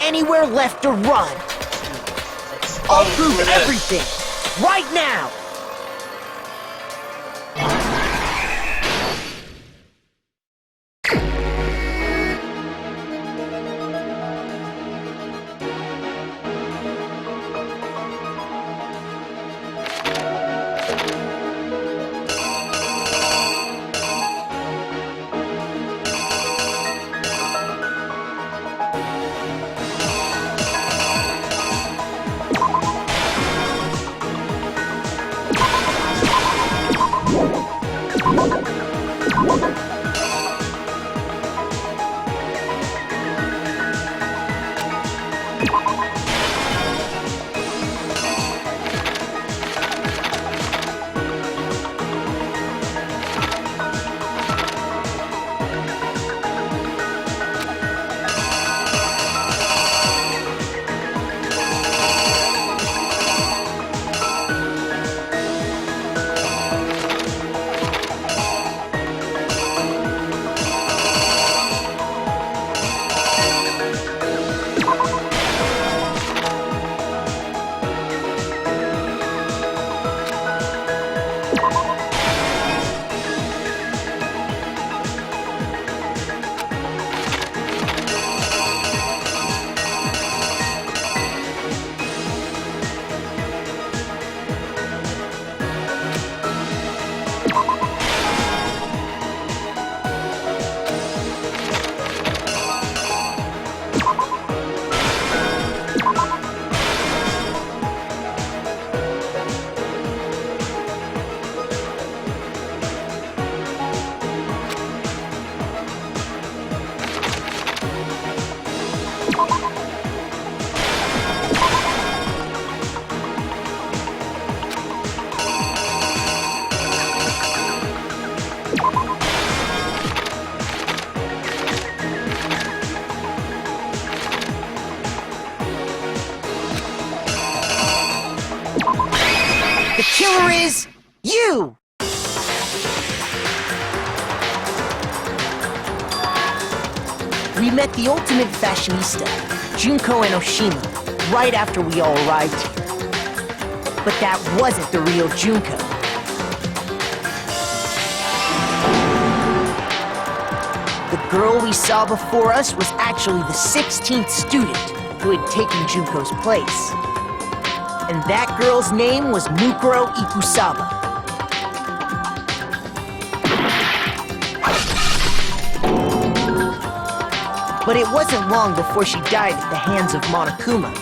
anywhere left to run. I'll prove everything, right now! The killer is you! We met the ultimate fashionista, Junko and Oshima, right after we all arrived here. But that wasn't the real Junko. The girl we saw before us was actually the 16th student who had taken Junko's place. And that girl's name was Mukuro Ikusaba. But it wasn't long before she died at the hands of Monokuma.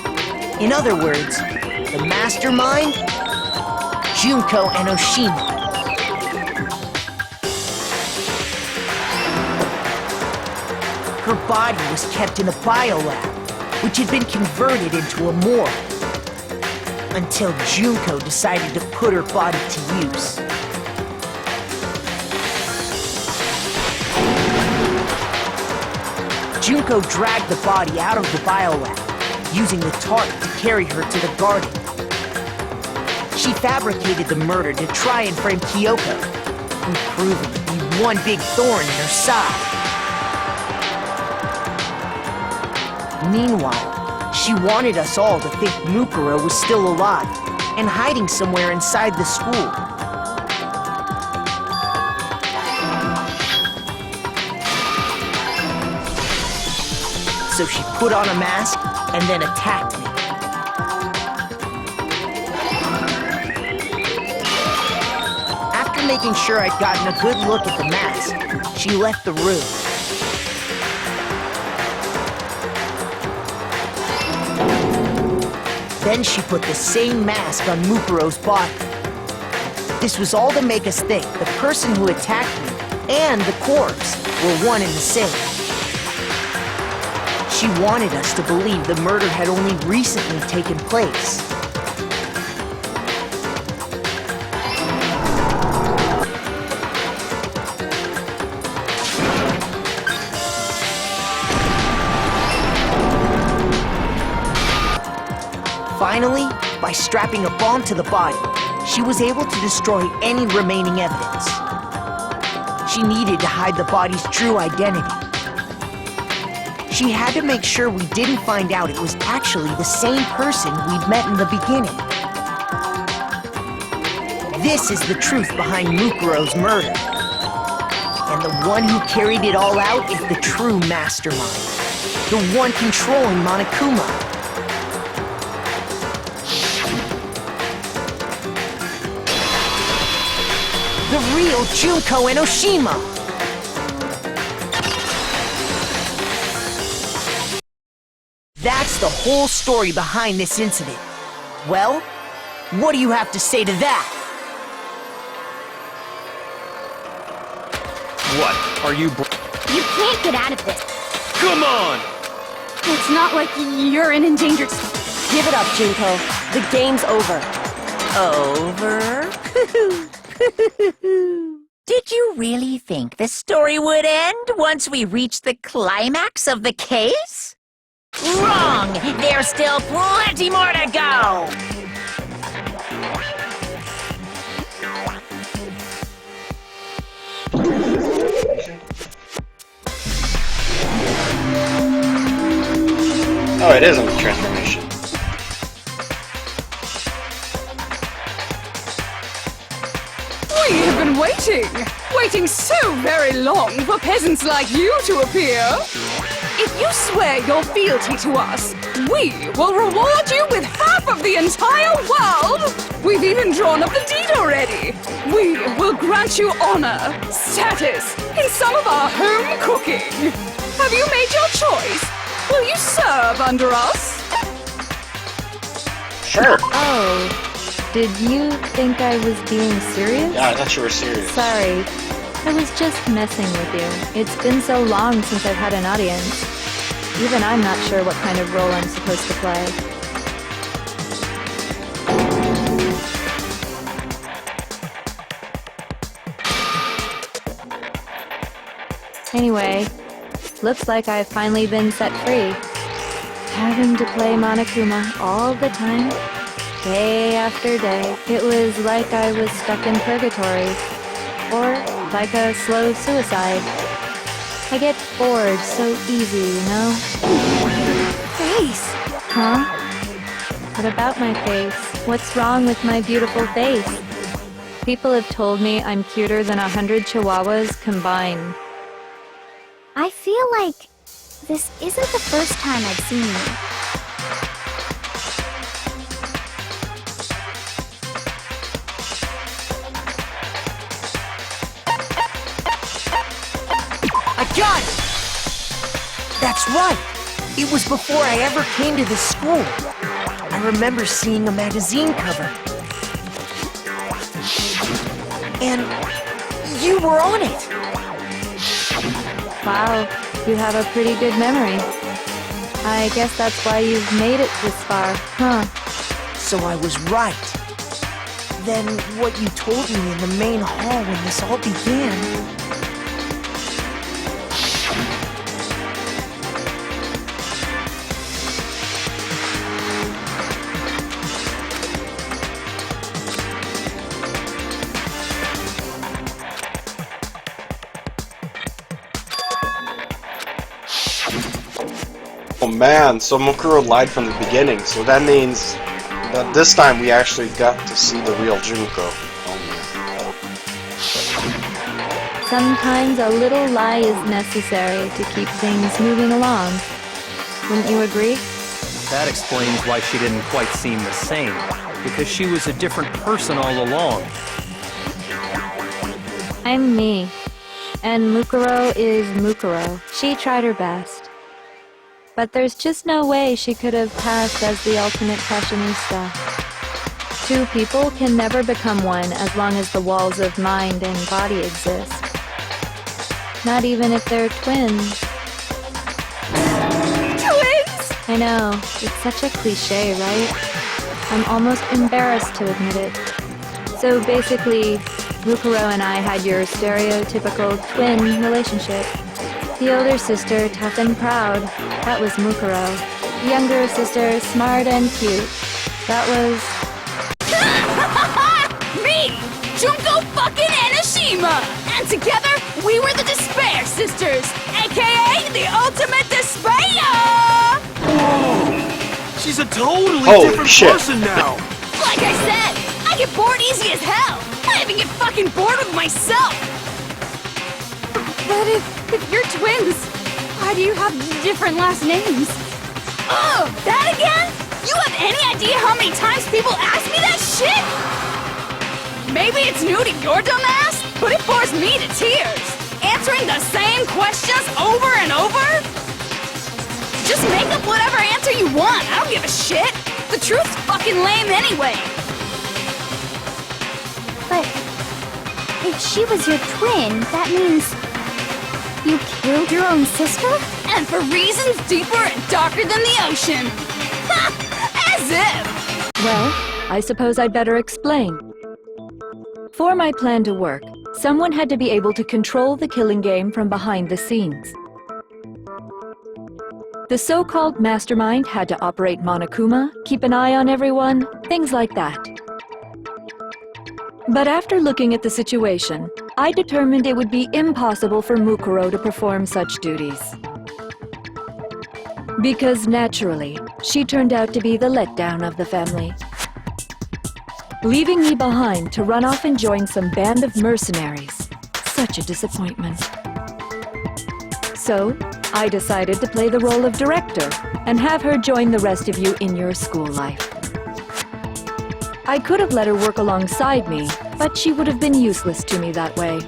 In other words, the mastermind, Junko and Oshima. Her body was kept in a biolab, which had been converted into a morgue, until Junko decided to put her body to use. Junko dragged the body out of the biolab, using the tarp to carry her to the garden. She fabricated the murder to try and frame Kyoko, who proved to be one big thorn in her side. Meanwhile, she wanted us all to think Mukuro was still alive and hiding somewhere inside the school. So she put on a mask and then attacked me. After making sure I'd gotten a good look at the mask, she left the room. Then she put the same mask on Mukuro's body. This was all to make us think the person who attacked me and the corpse were one and the same. She wanted us to believe the murder had only recently taken place. Finally, by strapping a bomb to the body, she was able to destroy any remaining evidence. She needed to hide the body's true identity. She had to make sure we didn't find out it was actually the same person we'd met in the beginning. This is the truth behind Mukuro's murder. And the one who carried it all out is the true mastermind. The one controlling Monokuma. The real Junko Enoshima. That's the whole story behind this incident. Well, what do you have to say to that? What? Are you You can't get out of this. Come on! It's not like you're in endangered state. Give it up, Junko. The game's over. Over? Did you really think the story would end once we reached the climax of the case? Wrong! There's still plenty more to go! Oh, it is on the transformation. We have been waiting so very long for peasants like you to appear. If you swear your fealty to us, we will reward you with half of the entire world. We've even drawn up the deed already. We will grant you honor, status, and some of our home cooking. Have you made your choice? Will you serve under us? Sure. Oh, did you think I was being serious? Yeah, I thought you were serious. Sorry. I was just messing with you. It's been so long since I've had an audience. Even I'm not sure what kind of role I'm supposed to play. Anyway, looks like I've finally been set free. Having to play Monokuma all the time, day after day, it was like I was stuck in purgatory. Or like a slow suicide. I get bored so easy, you know? Face! Huh? What about my face? What's wrong with my beautiful face? People have told me I'm cuter than 100 chihuahuas combined. I feel like this isn't the first time I've seen you. I got it! That's right! It was before I ever came to this school. I remember seeing a magazine cover. And you were on it! Wow, you have a pretty good memory. I guess that's why you've made it this far, huh? So I was right. Then what you told me in the main hall when this all began... Oh man, so Mukuro lied from the beginning, so that means that this time we actually got to see the real Junko. Sometimes a little lie is necessary to keep things moving along. Wouldn't you agree? That explains why she didn't quite seem the same. Because she was a different person all along. I'm me. And Mukuro is Mukuro. She tried her best. But there's just no way she could have passed as the ultimate fashionista. Two people can never become one as long as the walls of mind and body exist. Not even if they're twins. Twins! I know, it's such a cliche, right? I'm almost embarrassed to admit it. So basically, Mukuro and I had your stereotypical twin relationship. The older sister, tough and proud. That was Mukuro. The younger sister, smart and cute. That was... Me! Junko fucking Enoshima! And together, we were the Despair Sisters, aka the Ultimate Despair! She's a totally Holy different shit. person now. Like I said, I get bored easy as hell. I even get fucking bored with myself. But if you're twins, why do you have different last names? Oh, that again? You have any idea how many times people ask me that shit? Maybe it's new to your dumb ass, but it bores me to tears. Answering the same questions over and over? Just make up whatever answer you want. I don't give a shit. The truth's fucking lame anyway. But if she was your twin, that means you killed your own sister? And for reasons deeper and darker than the ocean. Ha! As if! Well, I suppose I'd better explain. For my plan to work, someone had to be able to control the killing game from behind the scenes. The so-called mastermind had to operate Monokuma, keep an eye on everyone, things like that. But after looking at the situation, I determined it would be impossible for Mukuro to perform such duties. Because naturally, she turned out to be the letdown of the family, leaving me behind to run off and join some band of mercenaries. Such a disappointment. So, I decided to play the role of director and have her join the rest of you in your school life. I could have let her work alongside me, but she would have been useless to me that way.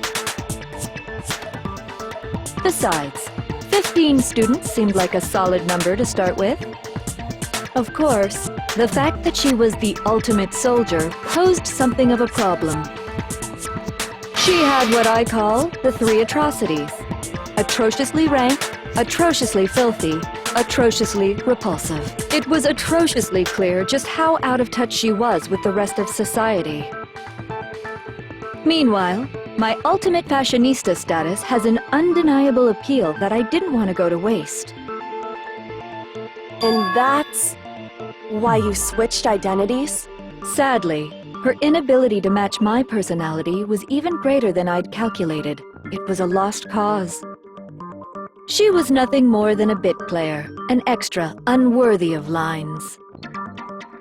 Besides, 15 students seemed like a solid number to start with. Of course, the fact that she was the ultimate soldier posed something of a problem. She had what I call the three atrocities: atrociously rank, atrociously filthy, atrociously repulsive. It was atrociously clear just how out of touch she was with the rest of society. Meanwhile, my ultimate fashionista status has an undeniable appeal that I didn't want to go to waste. And that's why you switched identities? Sadly, her inability to match my personality was even greater than I'd calculated. It was a lost cause. She was nothing more than a bit player, an extra unworthy of lines.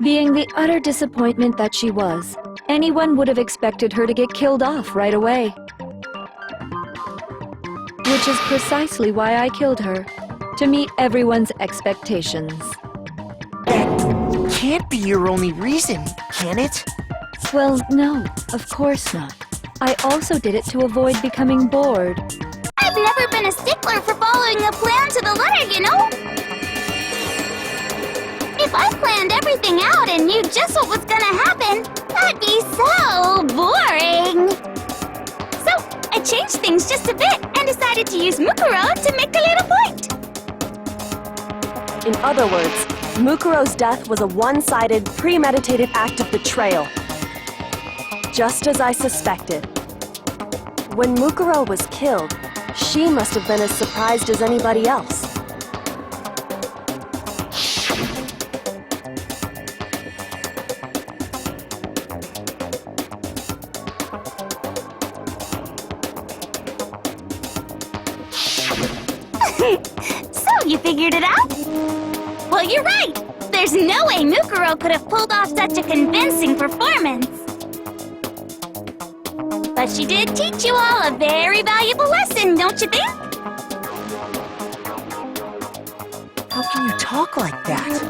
Being the utter disappointment that she was, anyone would have expected her to get killed off right away. Which is precisely why I killed her, to meet everyone's expectations. That can't be your only reason, can it? Well, no, of course not. I also did it to avoid becoming bored. I've never been a stickler for following a plan to the letter, you know? If I planned everything out and knew just what was gonna happen, that'd be so boring. So, I changed things just a bit and decided to use Mukuro to make a little point. In other words, Mukuro's death was a one-sided, premeditated act of betrayal. Just as I suspected. When Mukuro was killed, she must have been as surprised as anybody else. So, you figured it out? Well, you're right. There's no way Mukuro could have pulled off such a convincing performance. But she did teach you all a very valuable lesson, don't you think? How can you talk like that?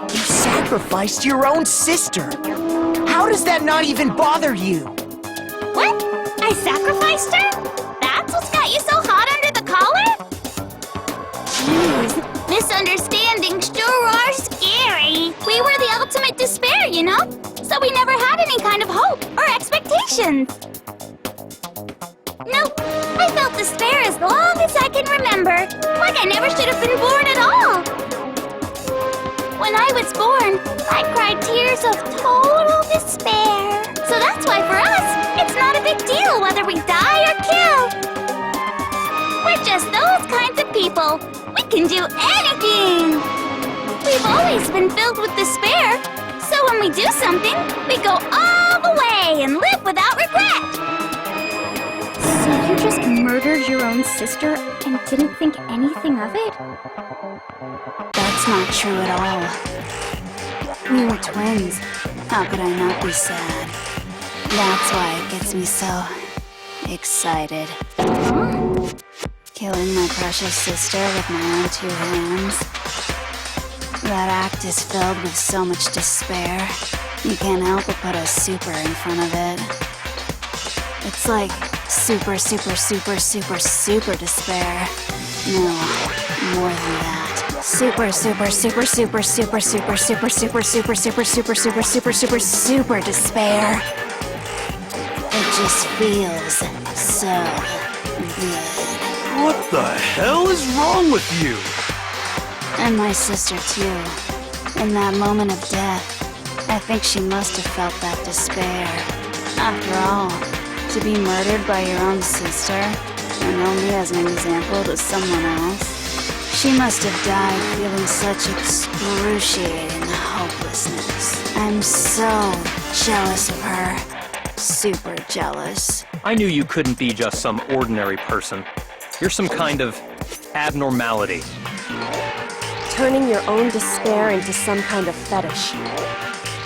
You sacrificed your own sister. How does that not even bother you? What? I sacrificed her? That's what's got you so hot under the collar? Jeez, misunderstandings sure are scary. We were the ultimate despair, you know? So we never had any kind of hope or expectations. Nope, I felt despair as long as I can remember. Like I never should have been born at all. When I was born, I cried tears of total despair. So that's why for us, it's not a big deal whether we die or kill. We're just those kinds of people. We can do anything. We've always been filled with despair. So when we do something, we go all the way and live without regret. So you just murdered your own sister and didn't think anything of it? That's That's not true at all. We were twins. How could I not be sad? That's why it gets me so excited. Killing my precious sister with my own 2 hands. That act is filled with so much despair. You can't help but put a super in front of it. It's like super, super, super, super, super despair. No, more than that. Super, super, super, super, super, super, super, super, super, super, super, super, super, super, super despair. It just feels so good. What the hell is wrong with you? And my sister, too. In that moment of death, I think she must have felt that despair. After all, to be murdered by your own sister, and only as an example to someone else, she must have died feeling such excruciating hopelessness. I'm so jealous of her. Super jealous. I knew you couldn't be just some ordinary person. You're some kind of abnormality. Turning your own despair into some kind of fetish.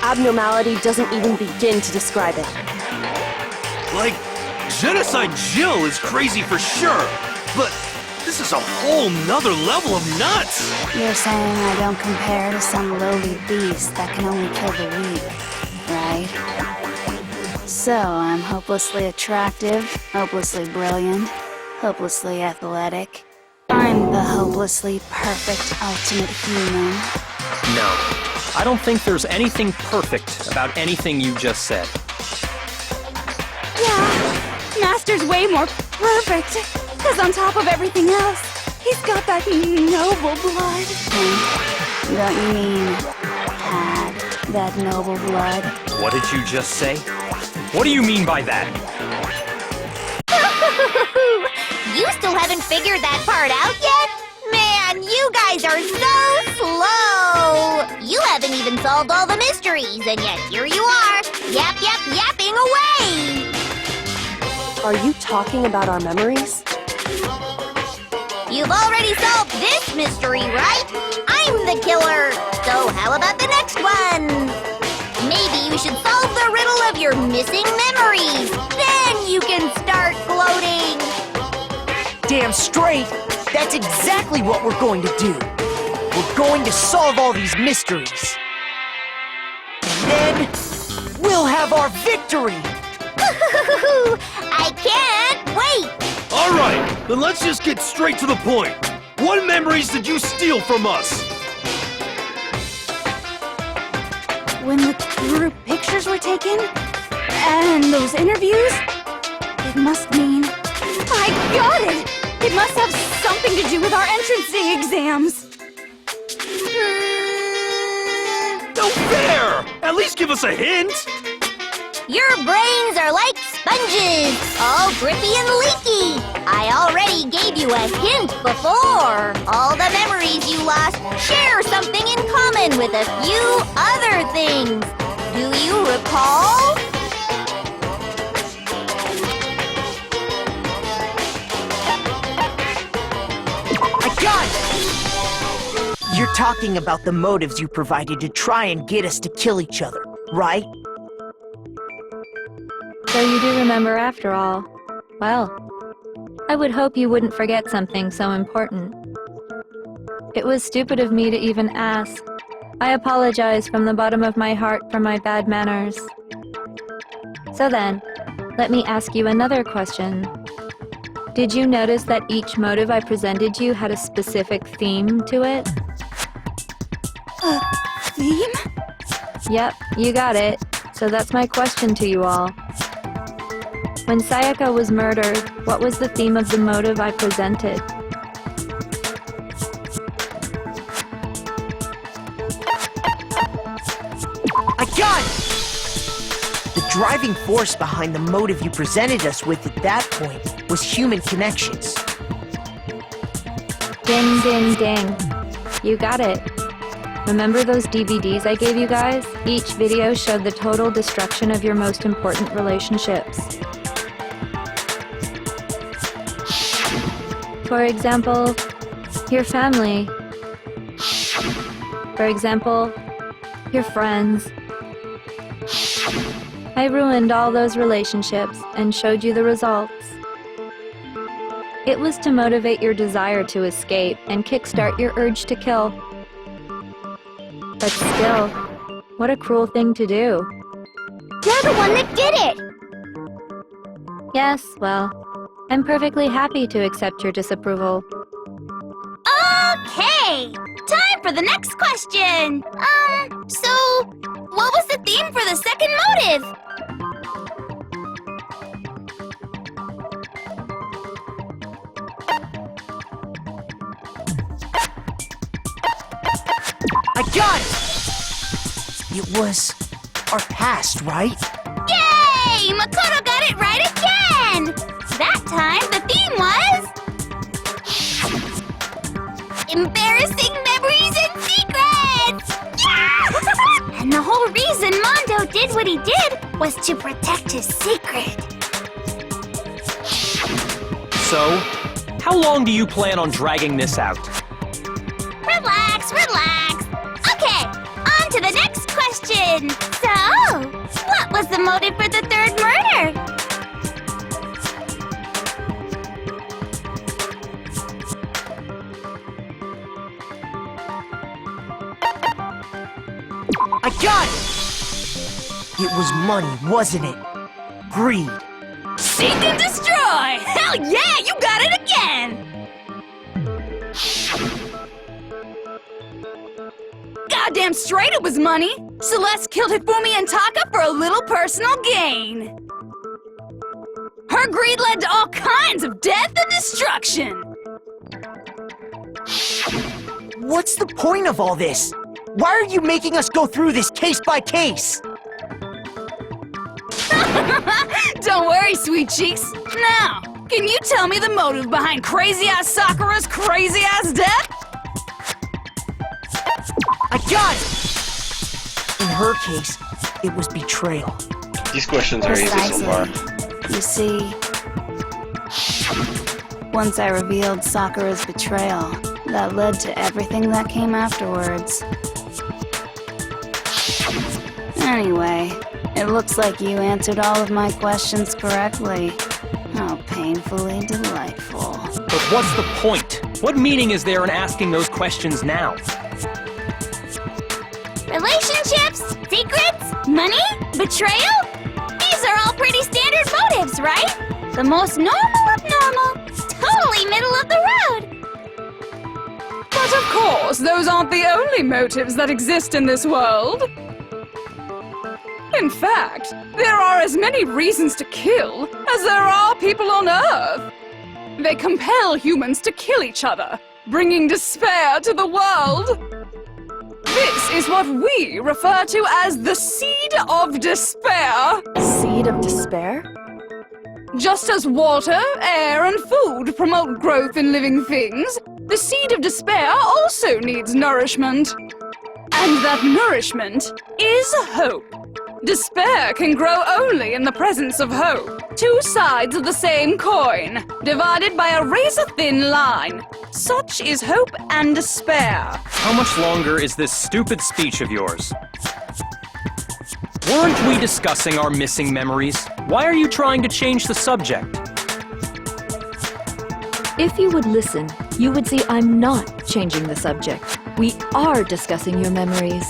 Abnormality doesn't even begin to describe it. Like, Genocide Jill is crazy for sure, but this is a whole nother level of nuts! You're saying I don't compare to some lowly beast that can only kill the weak, right? So I'm hopelessly attractive, hopelessly brilliant, hopelessly athletic. I'm the hopelessly perfect ultimate human. No, I don't think there's anything perfect about anything you just said. Yeah, Master's way more perfect. Because on top of everything else, he's got that noble blood. Don't you mean had that noble blood? What did you just say? What do you mean by that? You still haven't figured that part out yet? Man, you guys are so slow! You haven't even solved all the mysteries, and yet here you are, yapping away! Are you talking about our memories? You've already solved this mystery, right? I'm the killer! So how about the next one? Maybe you should solve the riddle of your missing memories. Then you can start gloating! Damn straight! That's exactly what we're going to do! We're going to solve all these mysteries! And then, we'll have our victory! I can't wait! Alright, then let's just get straight to the point. What memories did you steal from us? When the group pictures were taken, and those interviews, it must mean... I got it! It must have something to do with our entrance day exams. No fair! At least give us a hint! Your brains are like sponges, all drippy and leaky. I already gave you a hint before. All the memories you lost share something in common with a few other things. Do you recall? I got it! You're talking about the motives you provided to try and get us to kill each other, right? So you do remember after all. Well, I would hope you wouldn't forget something so important. It was stupid of me to even ask. I apologize from the bottom of my heart for my bad manners. So then, let me ask you another question. Did you notice that each motive I presented you had a specific theme to it? Theme? Yep, you got it. So that's my question to you all. When Sayaka was murdered, what was the theme of the motive I presented? I got it! The driving force behind the motive you presented us with at that point was human connections. Ding, ding, ding. You got it. Remember those DVDs I gave you guys? Each video showed the total destruction of your most important relationships. For example, your family. For example, your friends. I ruined all those relationships and showed you the results. It was to motivate your desire to escape and kickstart your urge to kill. But still, what a cruel thing to do. You're the one that did it! Yes, well, I'm perfectly happy to accept your disapproval. Okay! Time for the next question! So, what was the theme for the second motive? I got it! It was our past, right? Yay! Makoto got it right again! That time, the theme was... embarrassing memories and secrets! Yeah! And the whole reason Mondo did what he did was to protect his secret. So, how long do you plan on dragging this out? Relax, relax. Okay, on to the next question. So, what was the motive for the third murder? I got it! It was money, wasn't it? Greed. Seek and destroy! Hell yeah, you got it again! Goddamn straight it was money! Celeste killed Hifumi and Taka for a little personal gain. Her greed led to all kinds of death and destruction. What's the point of all this? Why are you making us go through this case by case? Don't worry, sweet cheeks. Now, can you tell me the motive behind crazy-ass Sakura's crazy-ass death? I got it! In her case, it was betrayal. These questions are easy so far. You see, once I revealed Sakura's betrayal, that led to everything that came afterwards. Anyway, it looks like you answered all of my questions correctly. How painfully delightful. But what's the point? What meaning is there in asking those questions now? Relationships? Secrets? Money? Betrayal? These are all pretty standard motives, right? The most normal of normal. Totally middle of the road. But of course, those aren't the only motives that exist in this world. In fact, there are as many reasons to kill as there are people on Earth. They compel humans to kill each other, bringing despair to the world. This is what we refer to as the seed of despair. Seed of despair? Just as water, air, and food promote growth in living things, the seed of despair also needs nourishment. And that nourishment is hope. Despair can grow only in the presence of hope. Two sides of the same coin, divided by a razor-thin line. Such is hope and despair. How much longer is this stupid speech of yours? Weren't we discussing our missing memories? Why are you trying to change the subject? If you would listen, you would see I'm not changing the subject. We are discussing your memories.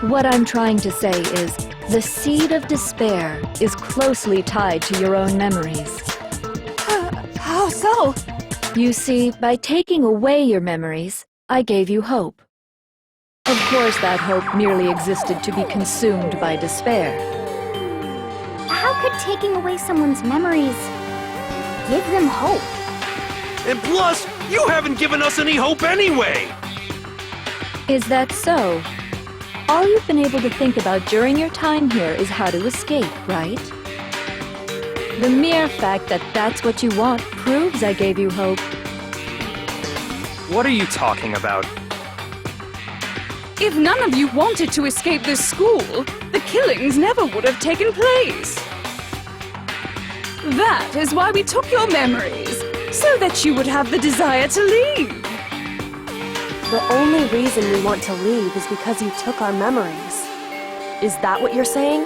What I'm trying to say is, the seed of despair is closely tied to your own memories. How so? You see, by taking away your memories, I gave you hope. Of course, that hope merely existed to be consumed by despair. How could taking away someone's memories give them hope? And plus, you haven't given us any hope anyway! Is that so? All you've been able to think about during your time here is how to escape, right? The mere fact that that's what you want proves I gave you hope. What are you talking about? If none of you wanted to escape this school, the killings never would have taken place. That is why we took your memories, so that you would have the desire to leave. The only reason we want to leave is because you took our memories. Is that what you're saying?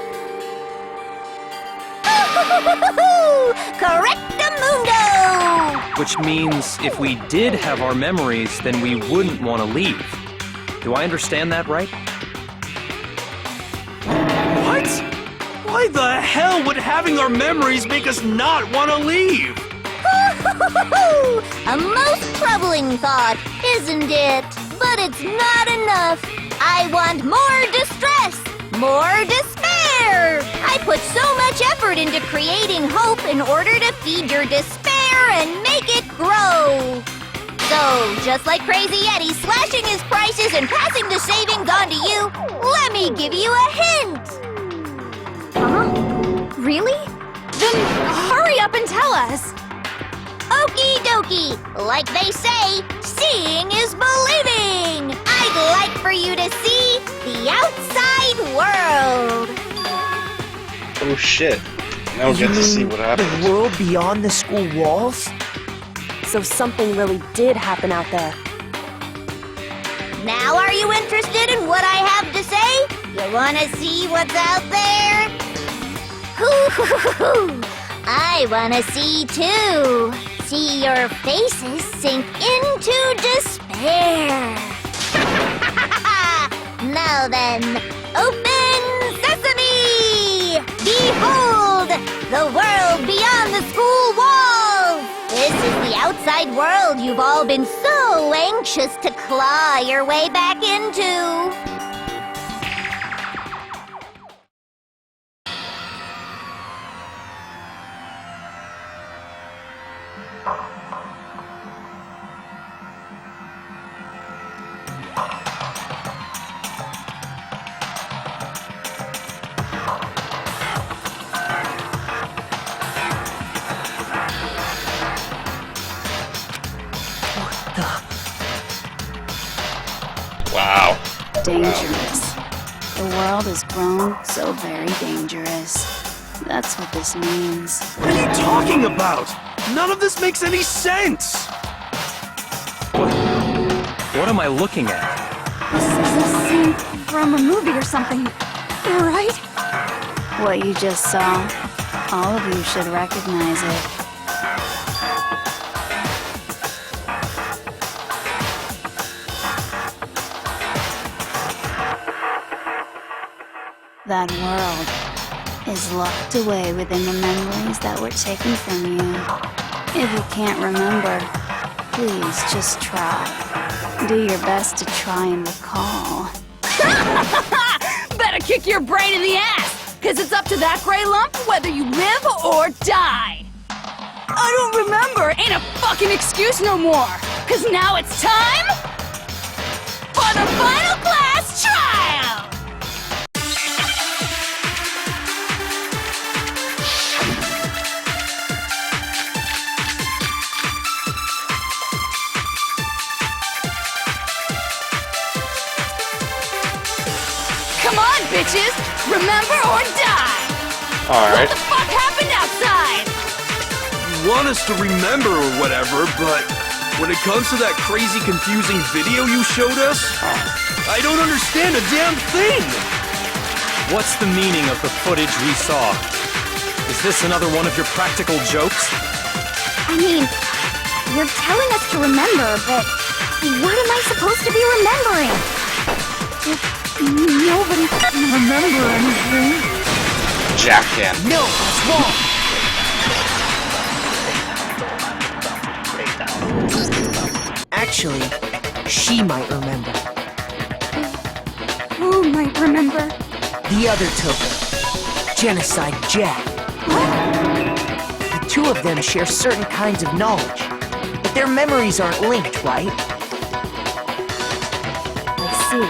Correctamundo! Which means if we did have our memories, then we wouldn't want to leave. Do I understand that right? What? Why the hell would having our memories make us not want to leave? A most troubling thought, isn't it? But it's not enough. I want more distress, more despair. I put so much effort into creating hope in order to feed your despair and make it grow. So, just like Crazy Eddie slashing his prices and passing the savings on to you, let me give you a hint. Really? Then hurry up and tell us. Okie dokie. Like they say, seeing is believing. I'd like for you to see the outside world. Oh shit. Now we get to see what happens. The world beyond the school walls? So something really did happen out there. Now are you interested in what I have to say? You wanna see what's out there? Hoo-hoo-hoo-hoo. I wanna see too. See your faces sink into despair. Now then, open sesame! Behold, the world beyond the school walls! This is the outside world you've all been so anxious to claw your way back into. Wow. Dangerous. The world has grown so very dangerous. That's what this means. What are you talking about? None of this makes any sense! What am I looking at? This is a scene from a movie or something, right? What you just saw, all of you should recognize it. That world is locked away within the memories that were taken from you. If you can't remember, please just try. Do your best to try and recall. Better kick your brain in the ass, because it's up to that gray lump whether you live or die. I don't remember ain't a fucking excuse no more, because now it's time for the final class trial! Come on, bitches! Remember or die! Alright. What the fuck happened outside? You want us to remember or whatever, but when it comes to that crazy, confusing video you showed us, I don't understand a damn thing! What's the meaning of the footage we saw? Is this another one of your practical jokes? I mean, you're telling us to remember, but what am I supposed to be remembering? Nobody can remember anything. Jack can. No, that's wrong. Actually, she might remember. Who might remember? The other token, Genocide Jack. The two of them share certain kinds of knowledge, but their memories aren't linked, right? I see.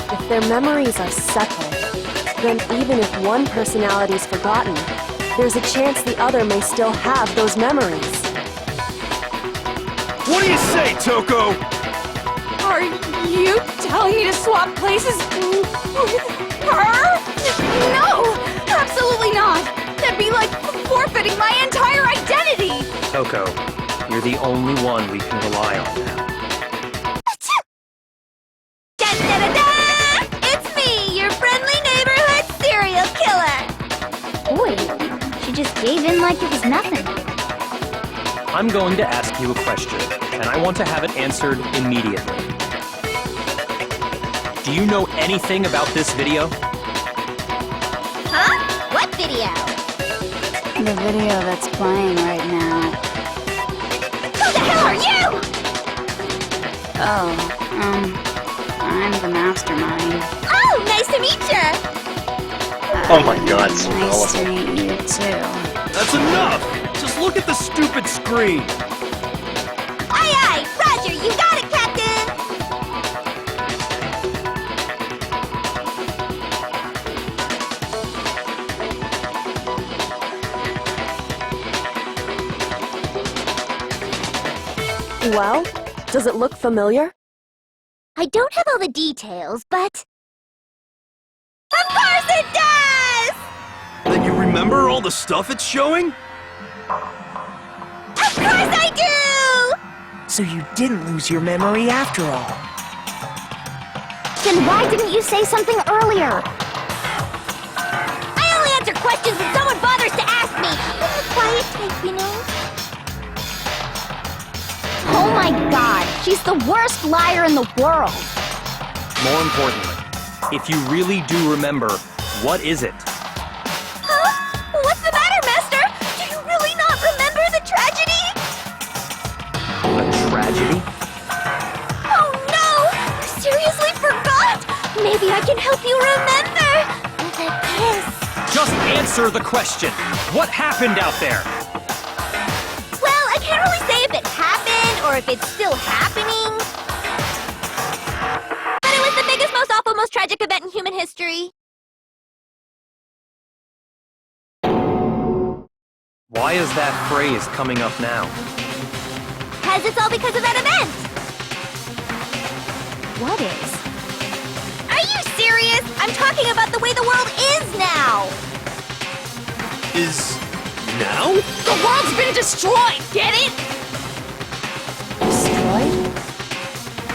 If their memories are separate, then even if one personality's forgotten, there's a chance the other may still have those memories. What do you say, Toko? Are you telling me to swap places with her? No! Absolutely not! That'd be like forfeiting my entire identity! Toko, you're the only one we can rely on now. Achoo! like it was nothing. I'm going to ask you a question, and I want to have it answered immediately. Do you know anything about this video? Huh? What video? The video that's playing right now. Who the hell are you? Oh, I'm the mastermind. Oh, nice to meet you. Oh my god, so Nice to relevant. meet you too. That's enough! Just look at the stupid screen! Aye, aye, Roger, you got it, Captain. Well, does it look familiar? I don't have all the details, but... Of course it does! That you remember all the stuff it's showing? Of course I do! So you didn't lose your memory after all. Then why didn't you say something earlier? I only answer questions when someone bothers to ask me. I'm a quiet type, you know? Oh my god, she's the worst liar in the world. More importantly, if you really do remember, what is it? Huh? What's the matter, Master? Do you really not remember the tragedy? A tragedy? Oh no! You seriously forgot? Maybe I can help you remember. With a kiss. Just answer the question. What happened out there? Well, I can't really say if it happened or if it's still happening. But it was the biggest, most awful, most tragic event in human history. Why is that phrase coming up now? Because it's all because of that event. What is? Are you serious? I'm talking about the way the world is now. Is... now? The world's been destroyed, get it? Destroyed?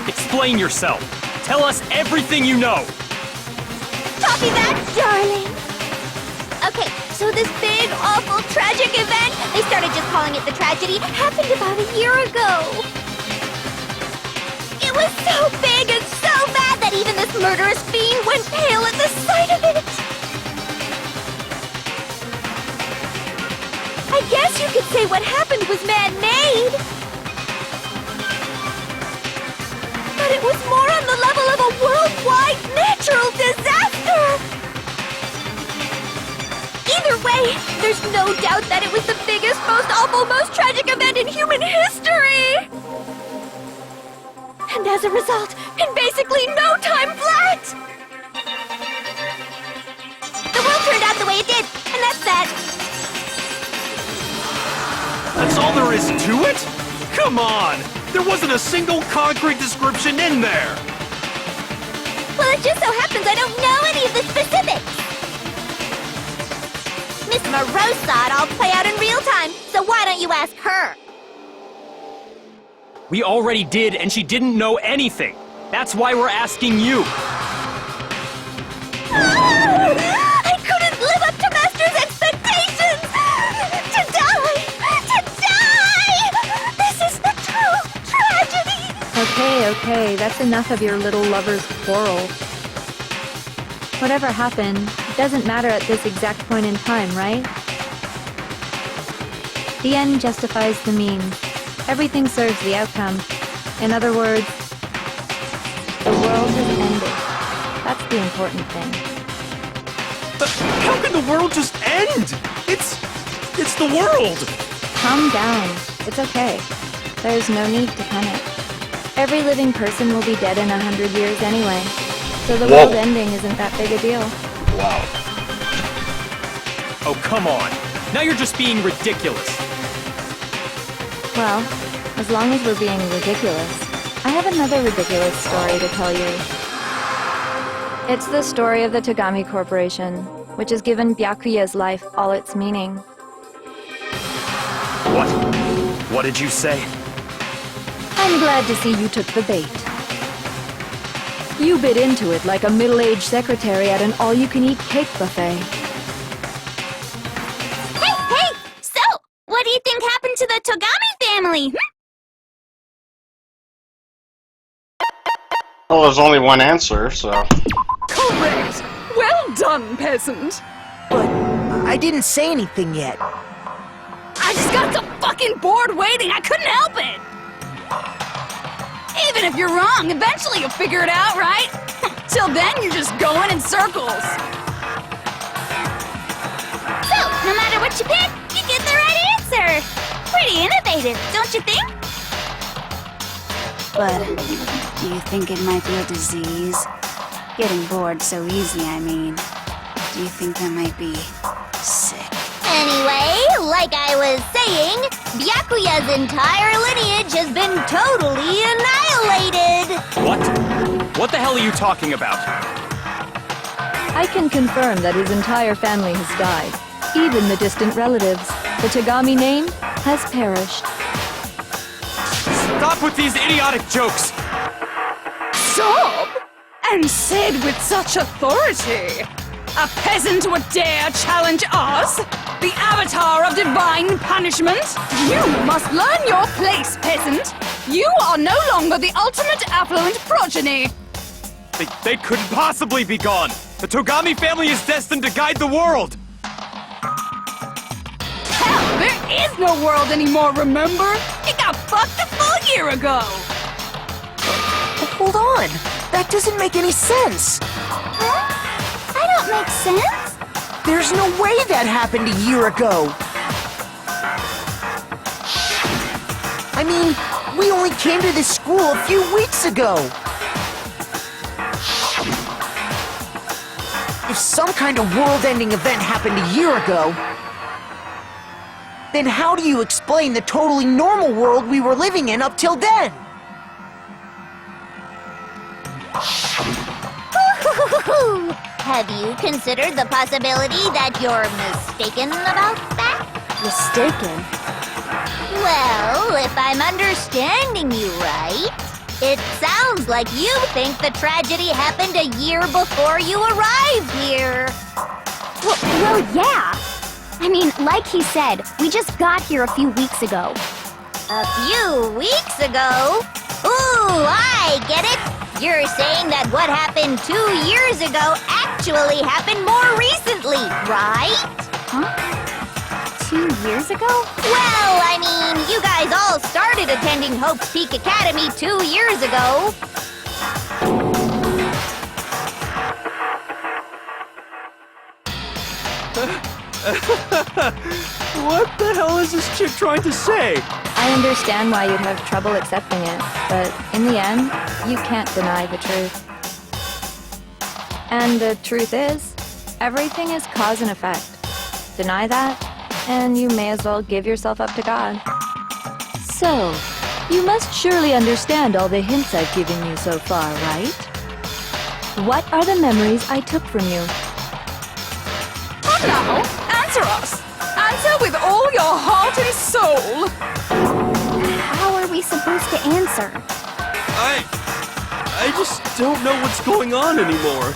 Explain yourself. Tell us everything you know. Copy that, darling. Okay, so this big, awful, tragic event, they started just calling it the tragedy, happened about a year ago. It was so big and so bad that even this murderous fiend went pale at the sight of it. I guess you could say what happened was man-made. But it was more on the level of a worldwide natural disaster. Either way, there's no doubt that it was the biggest, most awful, most tragic event in human history. And as a result, in basically no time flat, the world turned out the way it did, and that's that. That's all there is to it? Come on! There wasn't a single concrete description in there! Well, it just so happens I don't know any of the specifics. Miss Moreau saw it all play out in real time, so why don't you ask her? We already did, and she didn't know anything. That's why we're asking you. I couldn't live up to Master's expectations! To die! To die! This is the true tragedy! Okay, that's enough of your little lover's quarrel. Whatever happened, it doesn't matter at this exact point in time, right? The end justifies the means. Everything serves the outcome. In other words, the world has ended. That's the important thing. But how can the world just end? It's the world! Calm down. It's okay. There's no need to panic. Every living person will be dead in 100 years anyway. So the Whoa. world ending isn't that big a deal. Wow. Oh, come on. Now you're just being ridiculous. Well, as long as we're being ridiculous, I have another ridiculous story to tell you. It's the story of the Tagami Corporation, which has given Byakuya's life all its meaning. What? What did you say? I'm glad to see you took the bait. You bit into it like a middle-aged secretary at an all-you-can-eat cake buffet. Hey! So Togami family. Well, there's only one answer, so... Correct! Well done, peasant! But I didn't say anything yet. I just got so fucking bored waiting, I couldn't help it! Even if you're wrong, eventually you'll figure it out, right? Till then, you're just going in circles. So, no matter what you pick, you get the right answer. Pretty innovative, don't you think? But do you think it might be a disease? Getting bored so easy, I mean. Do you think that might be sick? Anyway, like I was saying, Byakuya's entire lineage has been totally annihilated. What? What the hell are you talking about? I can confirm that his entire family has died. Even the distant relatives. The Togami name has perished. Stop with these idiotic jokes! Stop! And said with such authority! A peasant would dare challenge us? The avatar of divine punishment? You must learn your place, peasant! You are no longer the ultimate affluent progeny! They couldn't possibly be gone! The Togami family is destined to guide the world! Hell, there is no world anymore, remember? It got fucked a full year ago! Hold on! That doesn't make any sense! Huh? I don't make sense. There's no way that happened a year ago! I mean, we only came to this school a few weeks ago! If some kind of world-ending event happened a year ago, then how do you explain the totally normal world we were living in up till then? Have you considered the possibility that you're mistaken about that? Mistaken? Well, if I'm understanding you right, it sounds like you think the tragedy happened a year before you arrived here. Well, yeah. I mean, like he said, we just got here a few weeks ago. A few weeks ago? Ooh, I get it. You're saying that what happened 2 years ago actually happened more recently, right? Huh? 2 years ago? Well, I mean, you guys all started attending Hope's Peak Academy 2 years ago. What the hell is this chick trying to say? I understand why you'd have trouble accepting it, but in the end, you can't deny the truth. And the truth is, everything is cause and effect. Deny that, and you may as well give yourself up to God. So, you must surely understand all the hints I've given you so far, right? What are the memories I took from you? Come now, answer us! Answer with all your heart and soul! How are we supposed to answer? I just don't know what's going on anymore.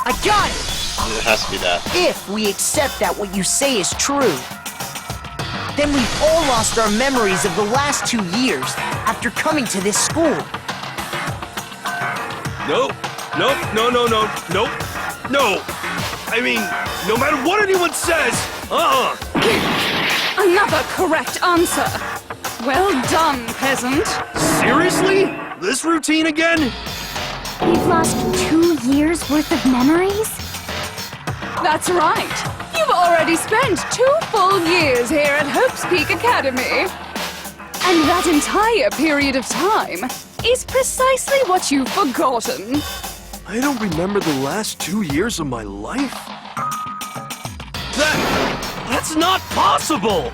I got it! It has to be that. If we accept that what you say is true, then we've all lost our memories of the last 2 years after coming to this school. Nope. No. I mean, no matter what anyone says, Another correct answer. Well done, peasant. Seriously? This routine again? We've lost 2 years worth of memories? That's right. You've already spent 2 full years here at Hope's Peak Academy. And that entire period of time is precisely what you've forgotten. I don't remember the last 2 years of my life? That's not possible!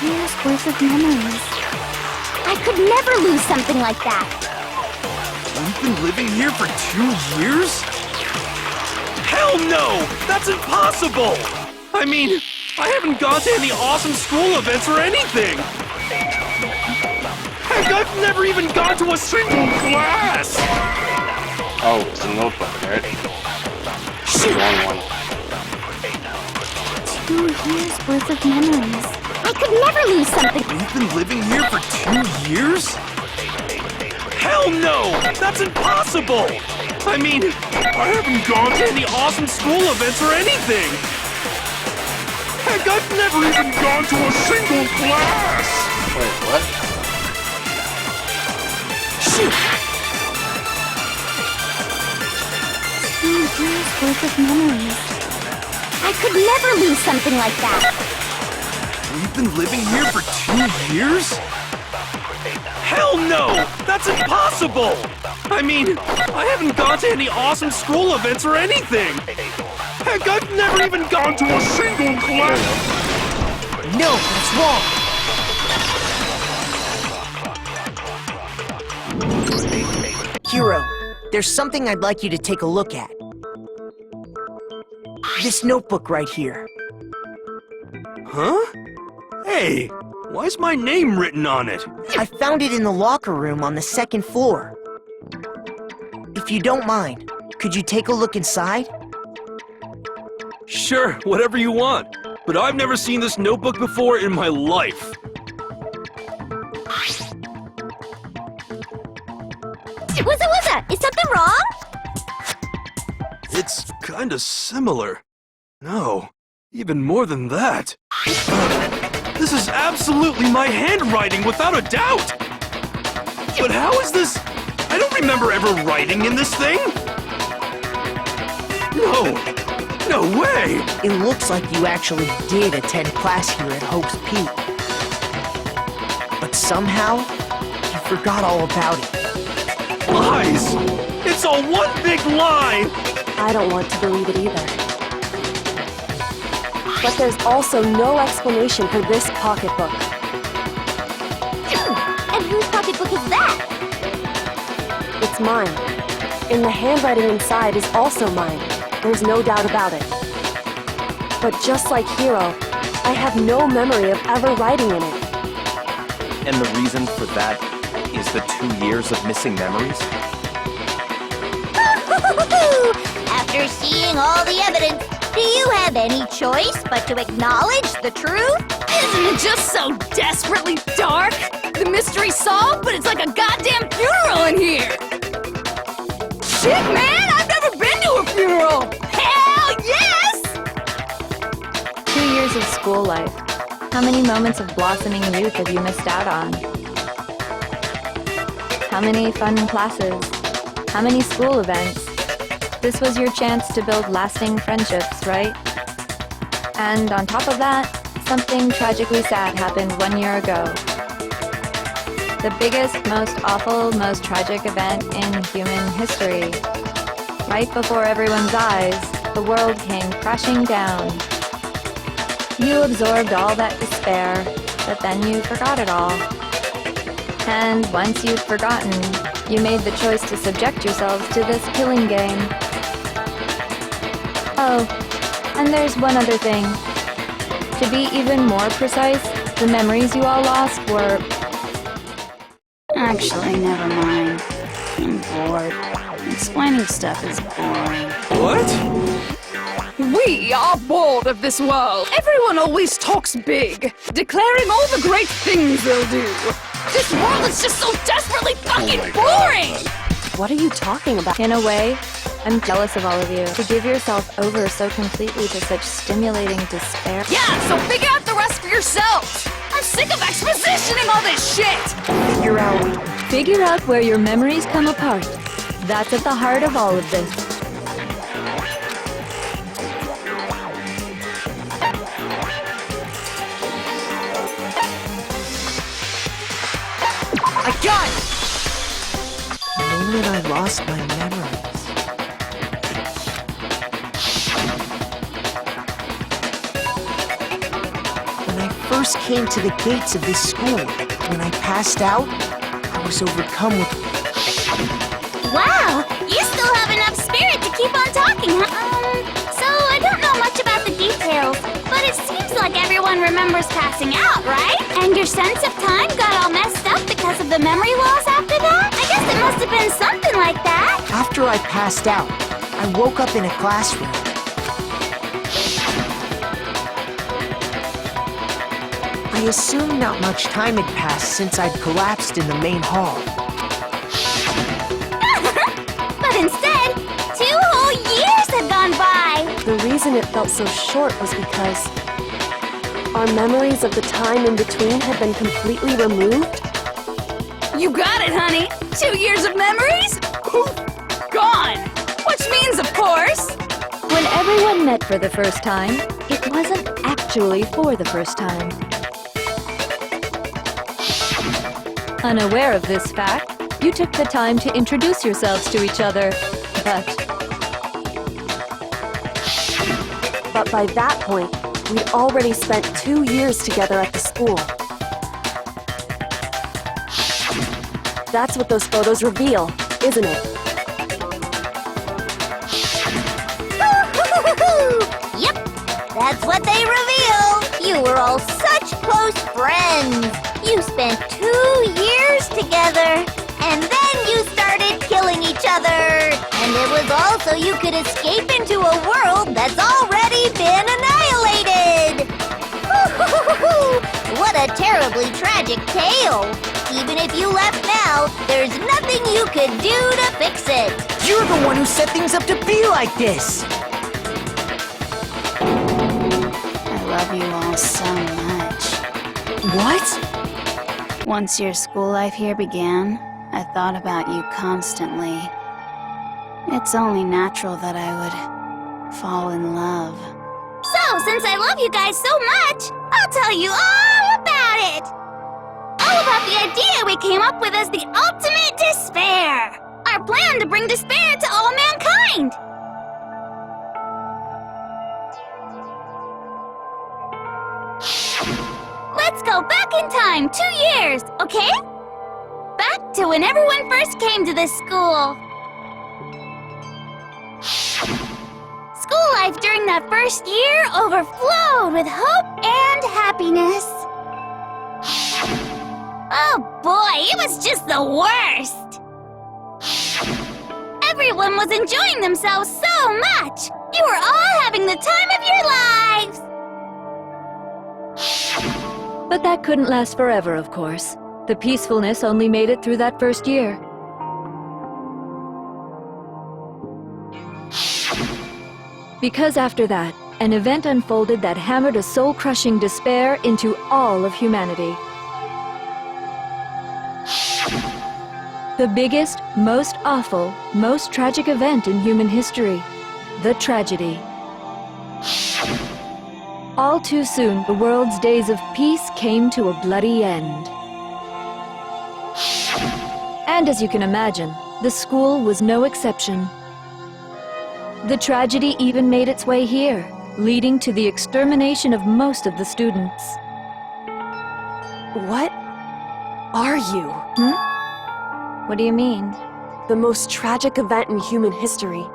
Years worth of memories. I could never lose something like that. We've been living here for 2 years? Hell no! That's impossible! I mean, I haven't gone to any awesome school events or anything! Heck, I've never even gone to a single class! Oh, it's a notebook, right? Shoot! Wrong one. 2 years worth of memories. I could never lose something. We've been living here for 2 years? Hell no! That's impossible! I mean, I haven't gone to any awesome school events or anything! Heck, I've never even gone to a single class! Wait, what? Shoot! 2 years worth of memories. I could never lose something like that. We've been living here for 2 years? Hell no! That's impossible! I mean, I haven't gone to any awesome school events or anything! Heck, I've never even gone to a single class! No, that's wrong. Hero, there's something I'd like you to take a look at. This notebook right here. Huh? Hey, why's my name written on it? I found it in the locker room on the 2nd floor. If you don't mind, could you take a look inside? Sure, whatever you want. But I've never seen this notebook before in my life. Wuzza! Is something wrong? It's kinda similar. No, even more than that. This is absolutely my handwriting, without a doubt! But how is this? I don't remember ever writing in this thing! No way! It looks like you actually did attend class here at Hope's Peak. But somehow, you forgot all about it. Lies! It's all one big lie! I don't want to believe it either. But there's also no explanation for this pocketbook. And whose pocketbook is that? It's mine. And the handwriting inside is also mine. There's no doubt about it. But just like Hiro, I have no memory of ever writing in it. And the reason for that is the 2 years of missing memories? After seeing all the evidence, do you have any choice but to acknowledge the truth? Isn't it just so desperately dark? The mystery's solved, but it's like a goddamn funeral in here! Shit, man! I've never been to a funeral! Hell yes! 2 years of school life. How many moments of blossoming youth have you missed out on? How many fun classes? How many school events? This was your chance to build lasting friendships, right? And on top of that, something tragically sad happened 1 year ago. The biggest, most awful, most tragic event in human history. Right before everyone's eyes, the world came crashing down. You absorbed all that despair, but then you forgot it all. And once you'd forgotten, you made the choice to subject yourselves to this killing game. Oh, and there's one other thing. To be even more precise, the memories you all lost were... Actually, never mind. I'm bored. Explaining stuff is boring. What? We are bored of this world. Everyone always talks big, declaring all the great things they'll do. This world is just so desperately fucking boring! What are you talking about? In a way, I'm jealous of all of you. To give yourself over so completely to such stimulating despair. Yeah, so figure out the rest for yourselves! I'm sick of expositioning all this shit! Figure out where your memories come apart. That's at the heart of all of this. I got it! The moment I lost my memories. When I first came to the gates of this school, when I passed out, I was overcome with... Wow, you still have enough spirit to keep on talking, huh? So I don't know much about the details, but it seems like everyone remembers passing out, right? And your sense of time got all messed up because of the memory loss after that? I guess it must have been something like that. After I passed out, I woke up in a classroom. I assumed not much time had passed since I'd collapsed in the main hall. But instead, 2 whole years had gone by. The reason it felt so short was because our memories of the time in between had been completely removed. You got it, honey! 2 years of memories? Poof! Gone! Which means, of course... When everyone met for the first time, it wasn't actually for the first time. Unaware of this fact, you took the time to introduce yourselves to each other, But by that point, we'd already spent 2 years together at the school. That's what those photos reveal, isn't it? Yep, that's what they reveal. You were all such close friends. You spent 2 years together, and then you started killing each other. And it was all so you could escape into a world that's already been annihilated. What a terribly tragic tale. Even if you left now, there's nothing you could do to fix it. You're the one who set things up to be like this! I love you all so much. What? Once your school life here began, I thought about you constantly. It's only natural that I would fall in love. So, since I love you guys so much, I'll tell you all about it! All about the idea we came up with as the ultimate despair! Our plan to bring despair to all mankind! Let's go back in time 2 years, okay? Back to when everyone first came to this school. School life during that first year overflowed with hope and happiness. Oh boy, it was just the worst! Everyone was enjoying themselves so much! You were all having the time of your lives! But that couldn't last forever, of course. The peacefulness only made it through that first year. Because after that, an event unfolded that hammered a soul-crushing despair into all of humanity. The biggest, most awful, most tragic event in human history. The tragedy. All too soon, the world's days of peace came to a bloody end. And as you can imagine, the school was no exception. The tragedy even made its way here, leading to the extermination of most of the students. What are you? What do you mean? The most tragic event in human history,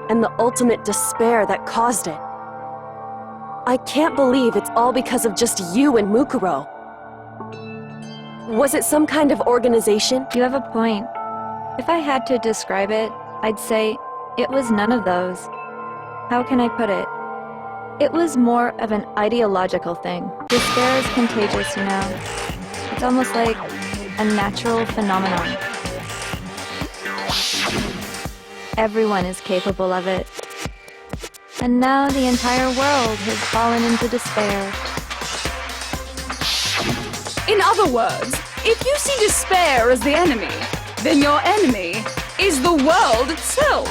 and the ultimate despair that caused it. I can't believe it's all because of just you and Mukuro. Was it some kind of organization? You have a point. If I had to describe it, I'd say it was none of those. How can I put it? It was more of an ideological thing. Despair is contagious, you know. It's almost like a natural phenomenon. everyone is capable of it. And now the entire world has fallen into despair. In other words, if you see despair as the enemy, then your enemy is the world itself.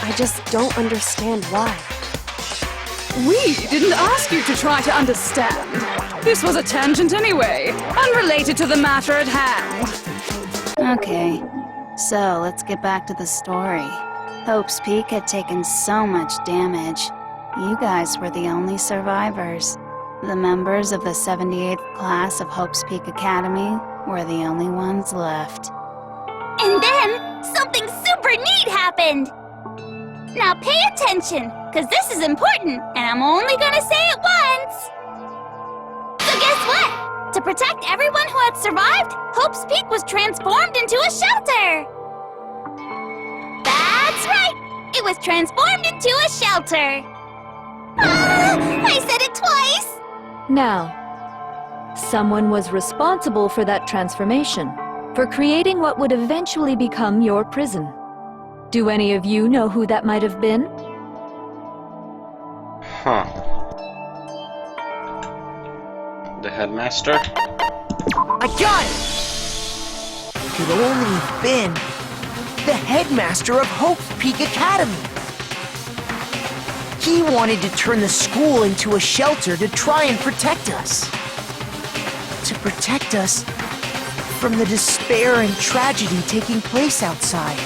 I just don't understand why. We didn't ask you to try to understand. This was a tangent anyway, unrelated to the matter at hand. Okay, so let's get back to the story. Hope's Peak had taken so much damage. You guys were the only survivors. The members of the 78th class of Hope's Peak Academy were the only ones left. And then, something super neat happened! Now pay attention, because this is important, and I'm only gonna say it once! So guess what? To protect everyone who had survived, Hope's Peak was transformed into a shelter! That's right! It was transformed into a shelter! Ah, I said it twice! Now, someone was responsible for that transformation, for creating what would eventually become your prison. Do any of you know who that might have been? Huh. The headmaster? I got it! It could only have been the headmaster of Hope's Peak Academy. He wanted to turn the school into a shelter to try and protect us. To protect us from the despair and tragedy taking place outside.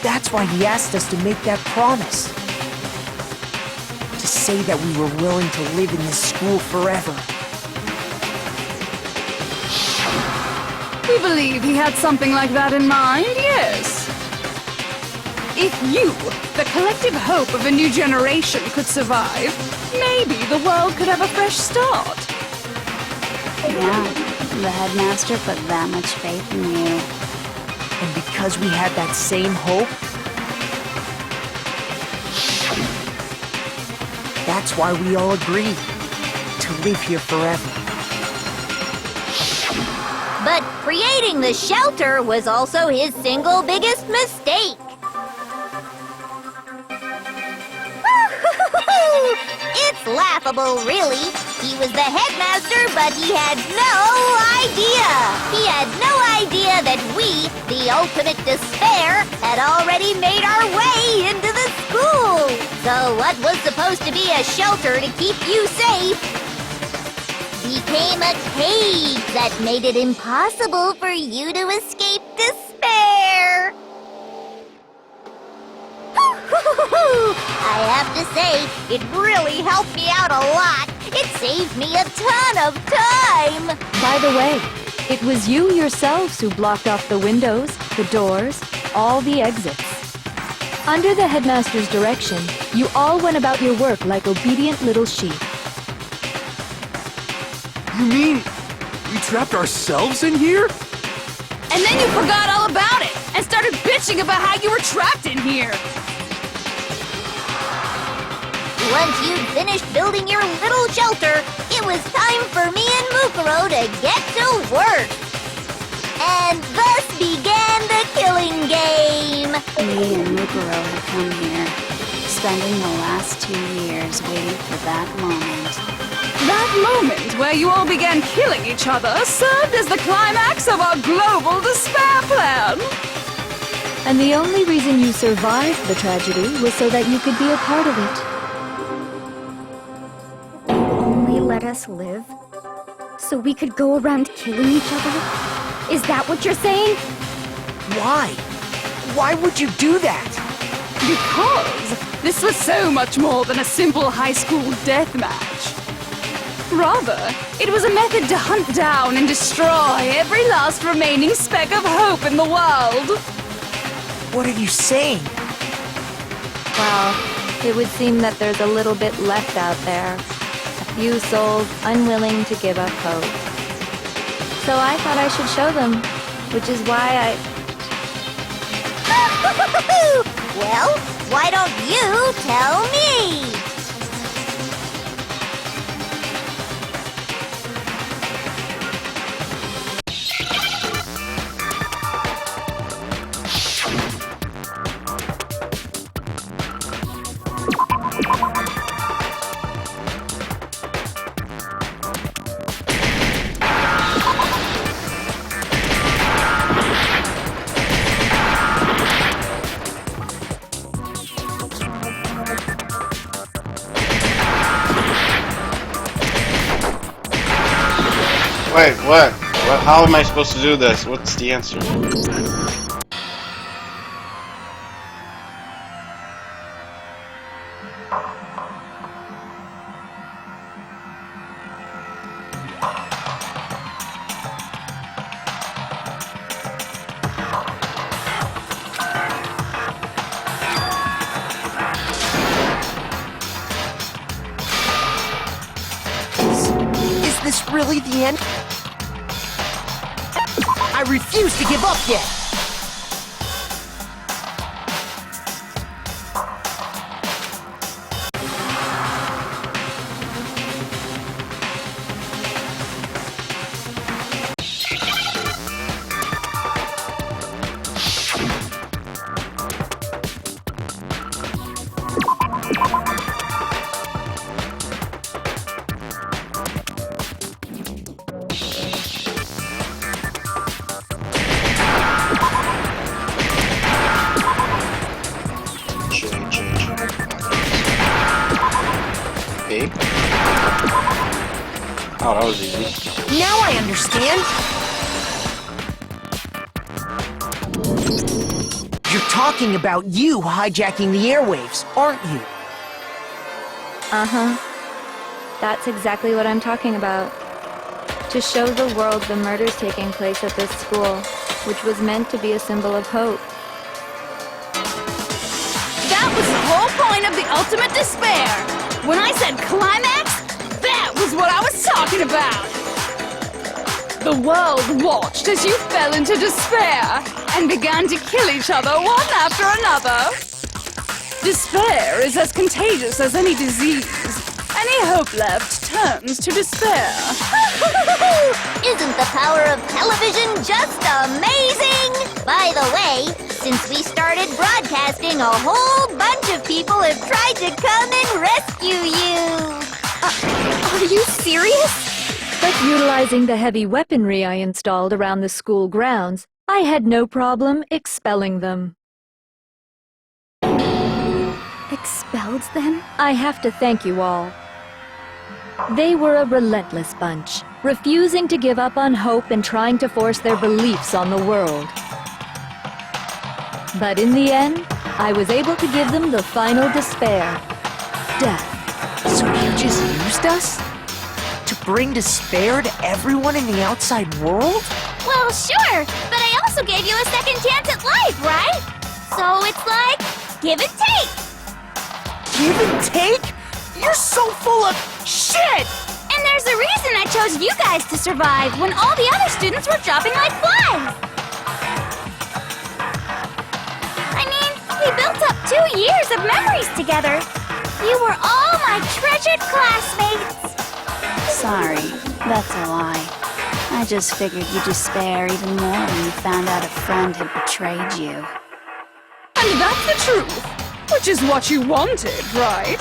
That's why he asked us to make that promise. To say that we were willing to live in this school forever. We believe he had something like that in mind, yes. If you, the collective hope of a new generation, could survive, maybe the world could have a fresh start. Yeah, the headmaster put that much faith in you. And because we had that same hope, that's why we all agreed to live here forever. But creating the shelter was also his single biggest mistake. It's laughable, really. He was the headmaster, but he had no idea. He had no idea that we, the ultimate despair, had already made our way into the school. So what was supposed to be a shelter to keep you safe became a cage that made it impossible for you to escape despair. I have to say, it really helped me out a lot. It saved me a ton of time. By the way, it was you yourselves who blocked off the windows, the doors, all the exits. Under the headmaster's direction, you all went about your work like obedient little sheep. You mean we trapped ourselves in here? And then you forgot all about it and started bitching about how you were trapped in here. Once you'd finished building your little shelter, it was time for me and Mukuro to get to work. And thus began the killing game. Me and Mukuro had come here, spending the last 2 years waiting for that moment. That moment where you all began killing each other served as the climax of our global despair plan. And the only reason you survived the tragedy was so that you could be a part of it. Only let us live? So we could go around killing each other? Is that what you're saying? Why? Why would you do that? Because this was so much more than a simple high school death match. Rather, it was a method to hunt down and destroy every last remaining speck of hope in the world. What are you saying? Well, it would seem that there's a little bit left out there. A few souls unwilling to give up hope. So I thought I should show them, which is why Well, why don't you tell me? Wait, what? How am I supposed to do this? What's the answer? Is this really the end? I refuse to give up yet! B? Oh, that was easy. Now I understand! You're talking about you hijacking the airwaves, aren't you? Uh-huh. That's exactly what I'm talking about. To show the world the murders taking place at this school, which was meant to be a symbol of hope. That was the whole point of the ultimate despair! When I said climax, that was what I was talking about! The world watched as you fell into despair and began to kill each other one after another. Despair is as contagious as any disease. Any hope left turns to despair. Isn't the power of television just amazing? By the way, since we started broadcasting, a whole bunch of people have tried to come and rescue you. Are you serious? But utilizing the heavy weaponry I installed around the school grounds, I had no problem expelling them. Expelled them? I have to thank you all. They were a relentless bunch, refusing to give up on hope and trying to force their beliefs on the world. But in the end, I was able to give them the final despair. Death. So you just used us? To bring despair to everyone in the outside world? Well, sure, but I also gave you a second chance at life, right? So it's like, give and take. Give and take? You're so full of shit! And there's a reason I chose you guys to survive when all the other students were dropping like flies. I mean, we built up 2 years of memories together. You were all my treasured classmates. Sorry, that's a lie. I just figured you'd despair even more when you found out a friend had betrayed you. And that's the truth, which is what you wanted, right?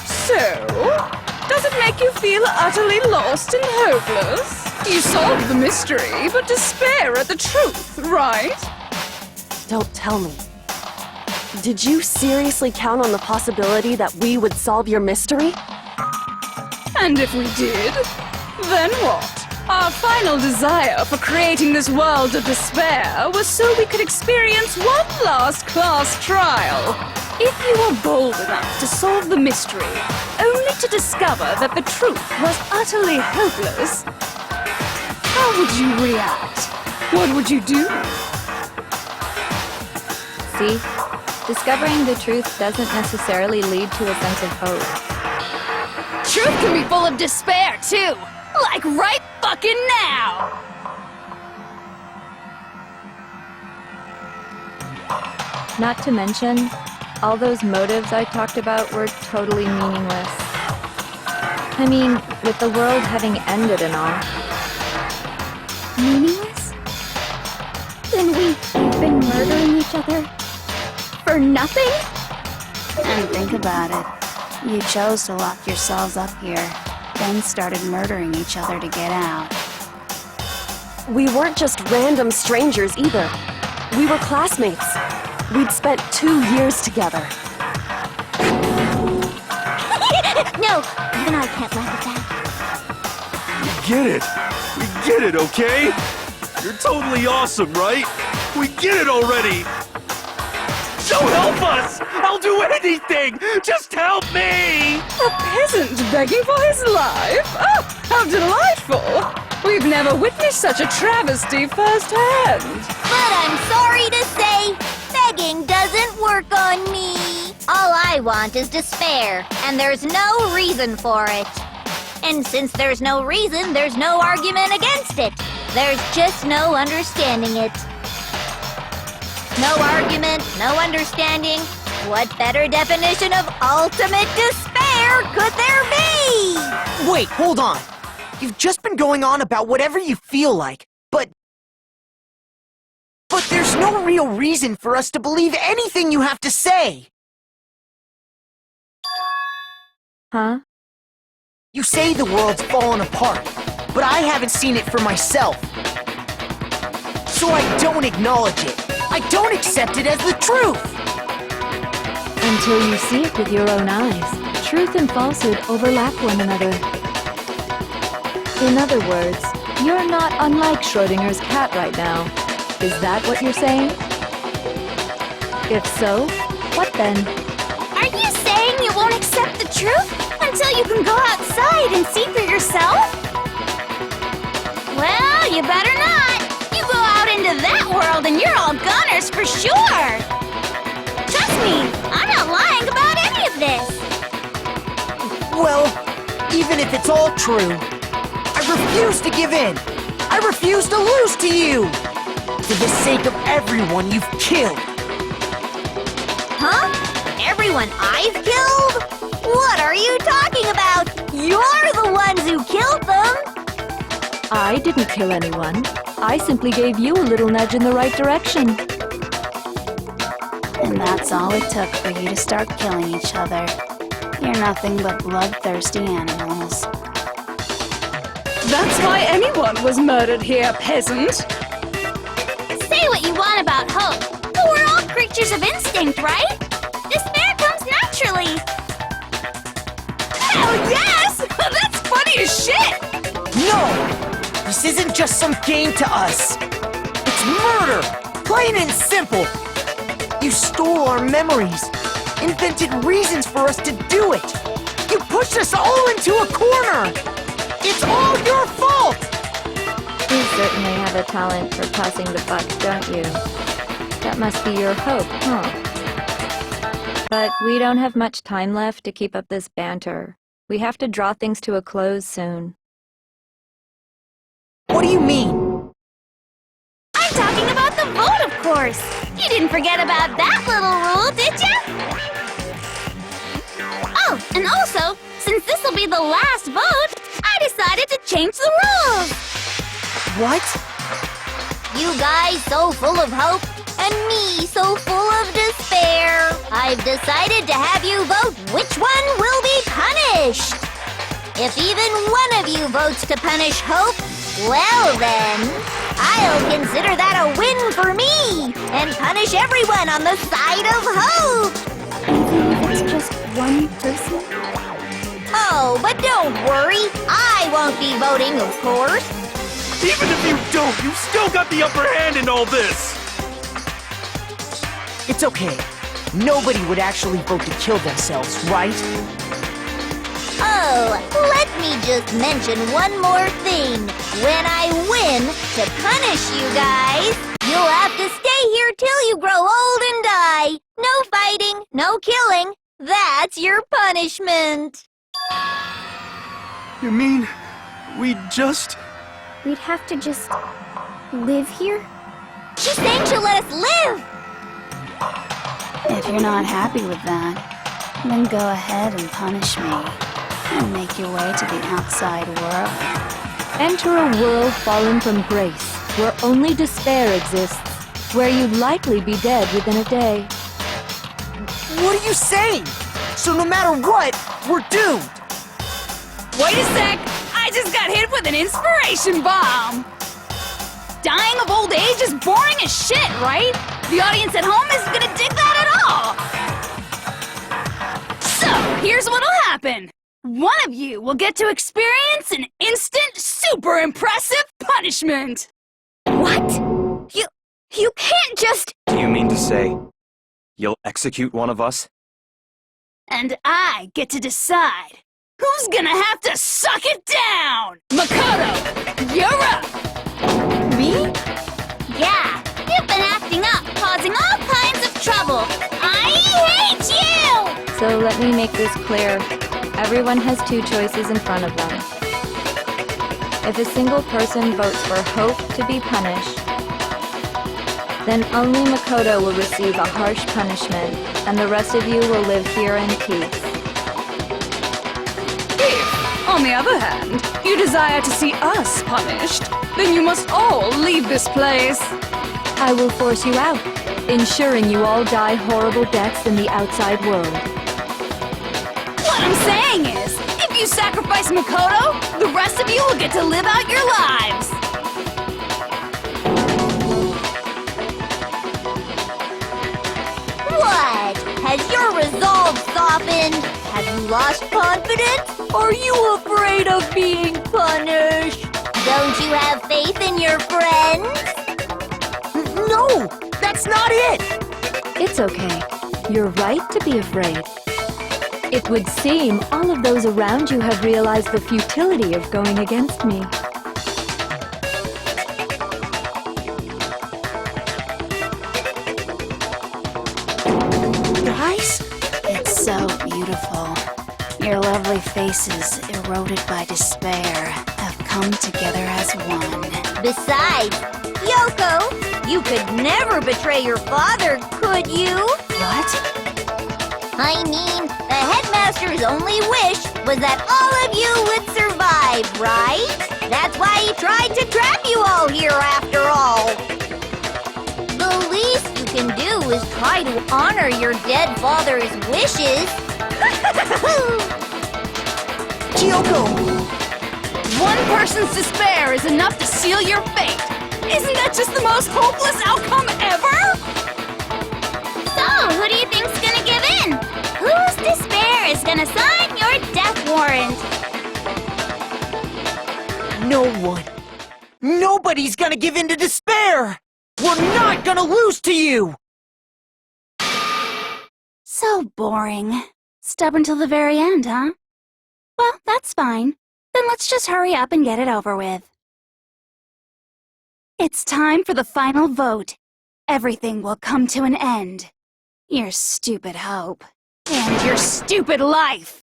So, does it make you feel utterly lost and hopeless? You solved the mystery, but despair at the truth, right? Don't tell me. Did you seriously count on the possibility that we would solve your mystery? And if we did, then what? Our final desire for creating this world of despair was so we could experience one last class trial. If you were bold enough to solve the mystery, only to discover that the truth was utterly hopeless, how would you react? What would you do? See, discovering the truth doesn't necessarily lead to a sense of hope. Truth can be full of despair, too! Like right fucking now! Not to mention, all those motives I talked about were totally meaningless. I mean, with the world having ended and all. Meaningless? Then we've been murdering each other for nothing? And think about it. You chose to lock yourselves up here, then started murdering each other to get out. We weren't just random strangers either. We were classmates. We'd spent 2 years together. No, even I can't laugh at that. We get it. We get it, okay? You're totally awesome, right? We get it already! So help us! I'll do anything! Just help me! A peasant begging for his life? Oh, how delightful! We've never witnessed such a travesty firsthand. But I'm sorry to say, begging doesn't work on me. All I want is despair, and there's no reason for it. And since there's no reason, there's no argument against it. There's just no understanding it. No argument, no understanding. What better definition of ultimate despair could there be? Wait, hold on. You've just been going on about whatever you feel like, but there's no real reason for us to believe anything you have to say. Huh? You say the world's fallen apart, but I haven't seen it for myself. So I don't acknowledge it. I don't accept it as the truth. Until you see it with your own eyes, truth and falsehood overlap one another. In other words, you're not unlike Schrodinger's cat right now. Is that what you're saying? If so, what then? Are you saying you won't accept the truth until you can go outside and see for yourself? Well, you better not. You go out into that world and you're all goners for sure. Trust me, I'm not lying about any of this. Well, even if it's all true, I refuse to give in. I refuse to lose to you. For the sake of everyone you've killed. Huh? Everyone I've killed? What are you talking about? You're the ones who killed them! I didn't kill anyone. I simply gave you a little nudge in the right direction. And that's all it took for you to start killing each other. You're nothing but bloodthirsty animals. That's why anyone was murdered here, peasant. Say what you want about hope, but we're all creatures of instinct, right? Despair comes naturally. Hell yes! That's funny as shit! No! This isn't just some game to us. It's murder! Plain and simple! You stole our memories, invented reasons for us to do it. You pushed us all into a corner! It's all your fault! You certainly have a talent for passing the buck, don't you? That must be your hope, huh? But we don't have much time left to keep up this banter. We have to draw things to a close soon. What do you mean? I'm talking about the vote, of course. You didn't forget about that little rule, did you? Oh, and also, since this will be the last vote, I decided to change the rules. What? You guys so full of hope, and me so full of despair. I've decided to have you vote which one will be punished. If even one of you votes to punish hope, well then, I'll consider that a win for me, and punish everyone on the side of hope. Even if it's just one person? Oh, but don't worry, I won't be voting, of course. Even if you don't, you've still got the upper hand in all this! It's okay. Nobody would actually vote to kill themselves, right? Oh, let me just mention one more thing. When I win, to punish you guys, you'll have to stay here till you grow old and die. No fighting, no killing. That's your punishment. You mean, we just... We'd have to just live here? She's saying she'll let us live. If you're not happy with that, then go ahead and punish me. And make your way to the outside world. Enter a world fallen from grace, where only despair exists, where you'd likely be dead within a day. What are you saying? So no matter what, we're doomed! Wait a sec! I just got hit with an inspiration bomb! Dying of old age is boring as shit, right? The audience at home isn't gonna dig that at all! So, here's what'll happen. One of you will get to experience an instant, super impressive punishment! What? You can't just... Do you mean to say you'll execute one of us? And I get to decide who's gonna have to suck it down! Makoto, you're up! Me? Yeah, you've been acting up, causing all kinds of trouble. I hate you! So let me make this clear. Everyone has two choices in front of them. If a single person votes for Hope to be punished, then only Makoto will receive a harsh punishment, and the rest of you will live here in peace. If, on the other hand, you desire to see us punished, then you must all leave this place. I will force you out, ensuring you all die horrible deaths in the outside world. What I'm saying is, if you sacrifice Makoto, the rest of you will get to live out your lives. What? Has your resolve softened? Have you lost confidence? Are you afraid of being punished? Don't you have faith in your friends? No! That's not it! It's okay. You're right to be afraid. It would seem all of those around you have realized the futility of going against me. Guys? It's so beautiful. Your lovely faces, eroded by despair, have come together as one. Besides, Yoko, you could never betray your father, could you? What? I mean, the headmaster's only wish was that all of you would survive, right? That's why he tried to trap you all here after all. The least you can do is try to honor your dead father's wishes. Kyoko! One person's despair is enough to seal your fate. Isn't that just the most hopeless outcome ever? So, who do you think's gonna give in? Whose despair is gonna sign your death warrant? No one. Nobody's gonna give in to despair! We're not gonna lose to you! So boring. Stubborn till the very end, huh? Well, that's fine. Then let's just hurry up and get it over with. It's time for the final vote. Everything will come to an end. Your stupid hope. And your stupid life!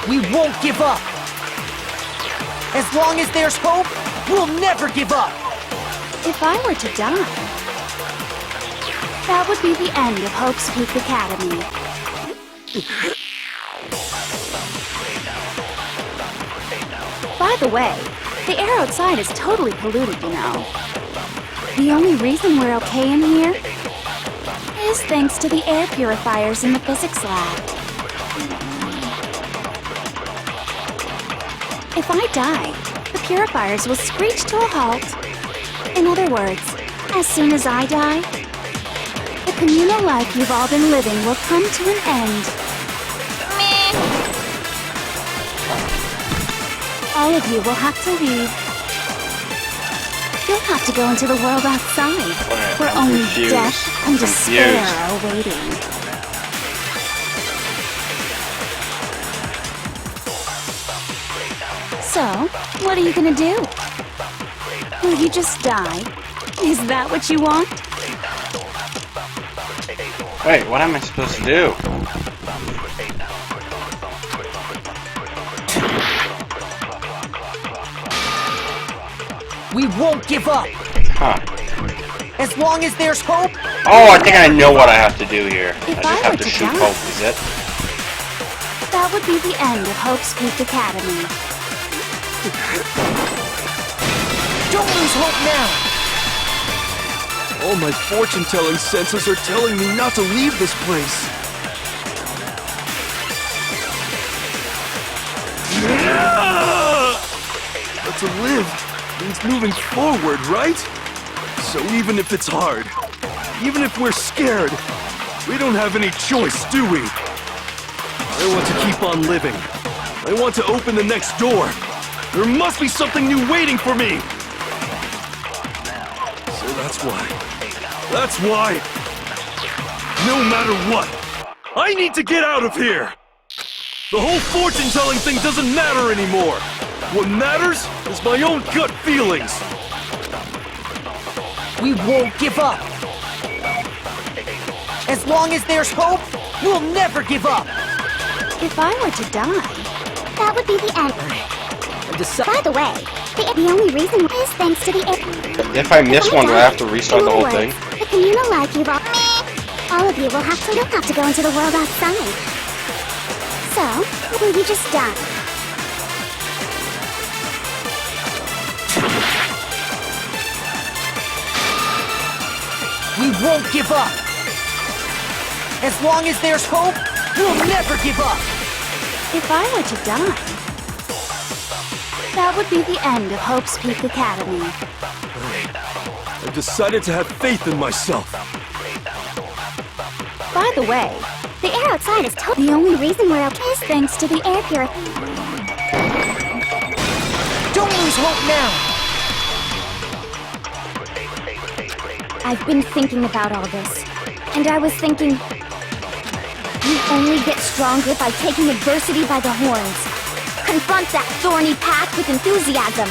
We won't give up! As long as there's hope, we'll never give up! If I were to die, that would be the end of Hope's Peak Academy. By the way, the air outside is totally polluted, you know. The only reason we're okay in here is thanks to the air purifiers in the physics lab. If I die, the purifiers will screech to a halt. In other words, as soon as I die, the communal life you've all been living will come to an end. Meh. All of you will have to leave. You'll have to go into the world outside, where I'm only confused. death and despair are awaiting. So, what are you gonna do? Will you just die? Is that what you want? Wait, what am I supposed to do? We won't give up! Huh. As long as there's hope, Oh, I think I know what I have to do here. I If just I have were to to shoot die- Hope, is it? That would be the end of Hope's Peak Academy. Don't lose hope now! All my fortune-telling senses are telling me not to leave this place. But to live means moving forward, right? So even if it's hard, even if we're scared, we don't have any choice, do we? I want to keep on living. I want to open the next door. There must be something new waiting for me! So that's why. That's why! No matter what, I need to get out of here! The whole fortune-telling thing doesn't matter anymore! What matters is my own gut feelings! We won't give up! As long as there's hope, we'll never give up! If I were to die, That would be the end. By the way, the only reason is thanks to the air. If I miss one, do I have to restart the whole thing? The communal life you've all of you will have to go into the world outside. So, will you just die? We won't give up! As long as there's hope, we'll never give up! if I were to die, that would be the end of Hope's Peak Academy. I've decided to have faith in myself. By the way, The air outside is the only reason we're okay is thanks to the air purifier. Don't lose hope now! I've been thinking about all this, and I was thinking, you only get stronger by taking adversity by the horns. Confront that thorny path with enthusiasm.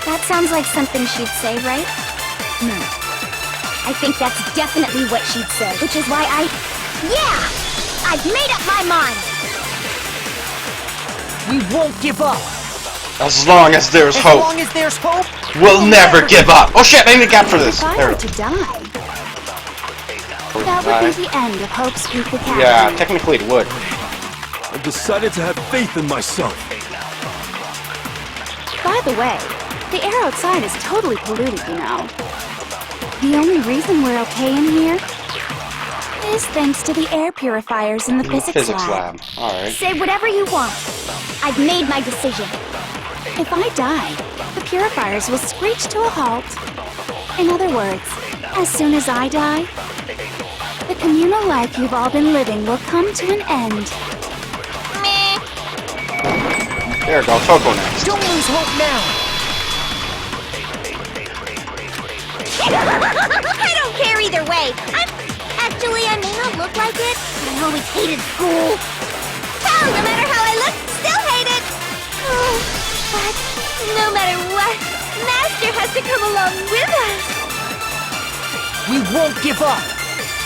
That sounds like something she'd say, right? No. I think that's definitely what she'd say, which is why yeah! I've made up my mind! We won't give up! As long as there's As hope, long as there's hope, we'll never give up! Oh shit, I need a gap for this! If I There were we to go. die, that would be the end of Hope's Peak Academy. Yeah, technically it would. I've decided to have faith in myself. By the way, the air outside is totally polluted, you know. The only reason we're okay in here is thanks to the air purifiers in the physics lab. Alright. Say whatever you want. I've made my decision. If I die, the purifiers will screech to a halt. In other words, as soon as I die, the communal life you've all been living will come to an end. There we go, Toko next. don't lose hope now! I don't care either way. I may not look like it. I always hated school. Hell, no matter how I look, still hate it. Oh, but no matter what, Master has to come along with us. We won't give up!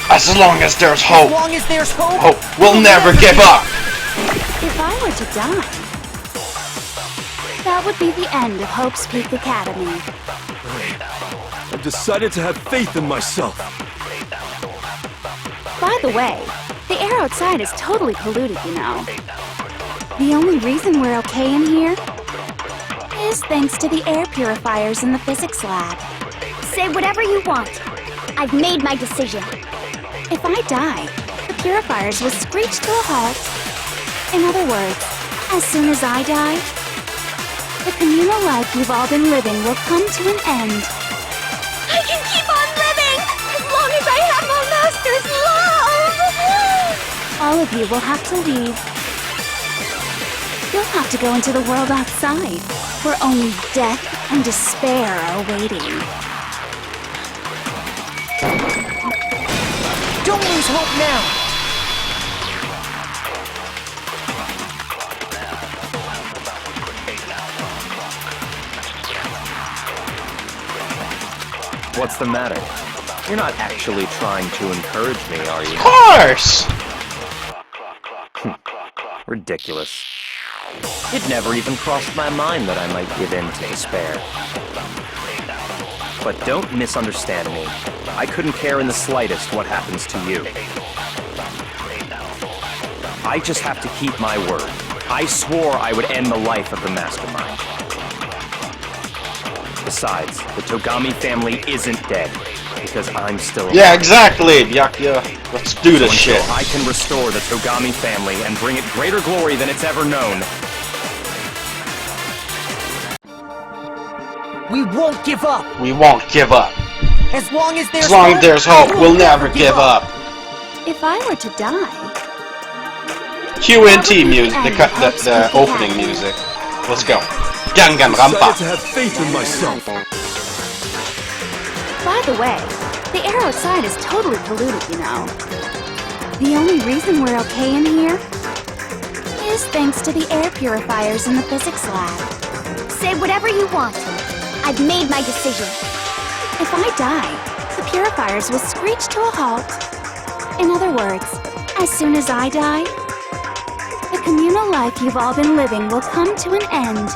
As long as there's As hope, long as there's hope, we'll never give up! If I were to die, that would be the end of Hope's Peak Academy. I've decided to have faith in myself. By the way, the air outside is totally polluted, you know. The only reason we're okay in here is thanks to the air purifiers in the physics lab. Say whatever you want. I've made my decision. If I die, the purifiers will screech to a halt. In other words, as soon as I die, the communal life you've all been living will come to an end. I can keep on living as long as I have my master's love! All of you will have to leave. You'll have to go into the world outside, where only death and despair are waiting. don't lose hope now! What's the matter? You're not actually trying to encourage me, are you? Of course! Ridiculous. It never even crossed my mind that I might give in to despair. But don't misunderstand me. I couldn't care in the slightest what happens to you. I just have to keep my word. I swore I would end the life of the Mastermind. Besides, the Togami family isn't dead, because I'm still alive. Yeah, exactly, Byakuya. Let's do this shit. Until I can restore the Togami family and bring it greater glory than it's ever known. We won't give up. We won't give up. As long as there's hope, we'll never give up. If I were to die, QNT music, the opening music. Let's go. Danganronpa. To have faith in myself. by the way, the air outside is totally polluted, you know. The only reason we're okay in here is thanks to the air purifiers in the physics lab. Say whatever you want. I've made my decision. If I die, the purifiers will screech to a halt. In other words, as soon as I die, the communal life you've all been living will come to an end.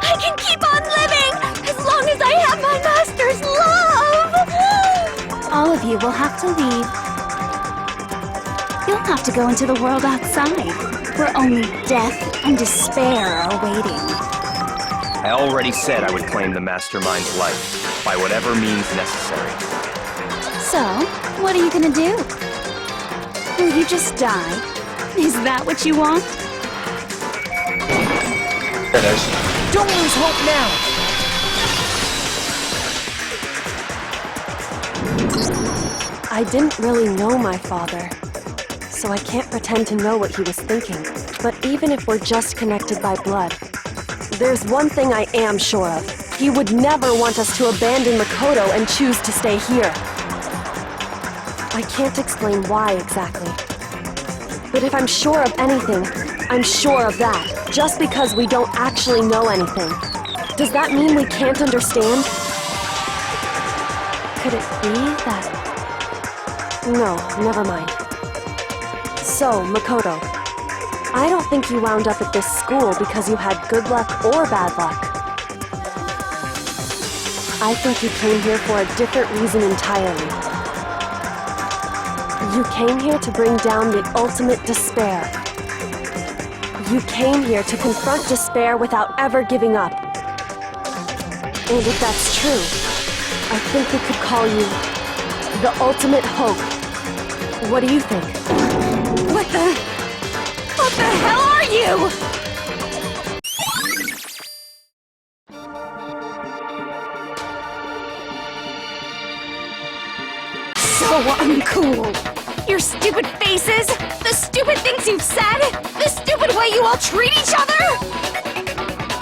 I can keep on living as long as I have my master's love! All of you will have to leave. You'll have to go into the world outside, where only death and despair are waiting. I already said I would claim the Mastermind's life, by whatever means necessary. So, what are you gonna do? Will you just die? Is that what you want? There it is. Don't lose hope now! I didn't really know my father, so I can't pretend to know what he was thinking. But even if we're just connected by blood, there's one thing I am sure of. He would never want us to abandon Makoto and choose to stay here. I can't explain why exactly. But if I'm sure of anything, I'm sure of that. Just because we don't actually know anything. Does that mean we can't understand? Could it be that... No, never mind. So, Makoto, I don't think you wound up at this school because you had good luck or bad luck. I think you came here for a different reason entirely. You came here to bring down the ultimate despair. You came here to confront despair without ever giving up. And if that's true, I think we could call you the ultimate hope. What do you think? What the hell are you? So uncool. Your stupid faces, the stupid things you've said, the stupid way you all treat each other.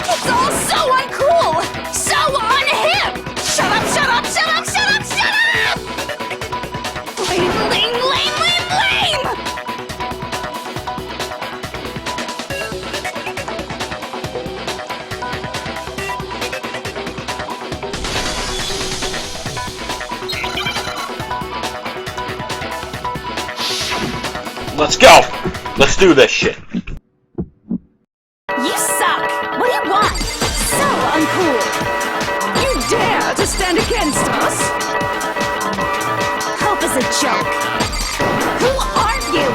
It's all so uncool, so unhip. Shut up, shut up, shut up, shut up, shut up! Lame, lame, lame, lame, lame! Let's go! Let's do this shit. You suck! What do you want? So uncool! You dare to stand against us? Hope is a joke. Who are you?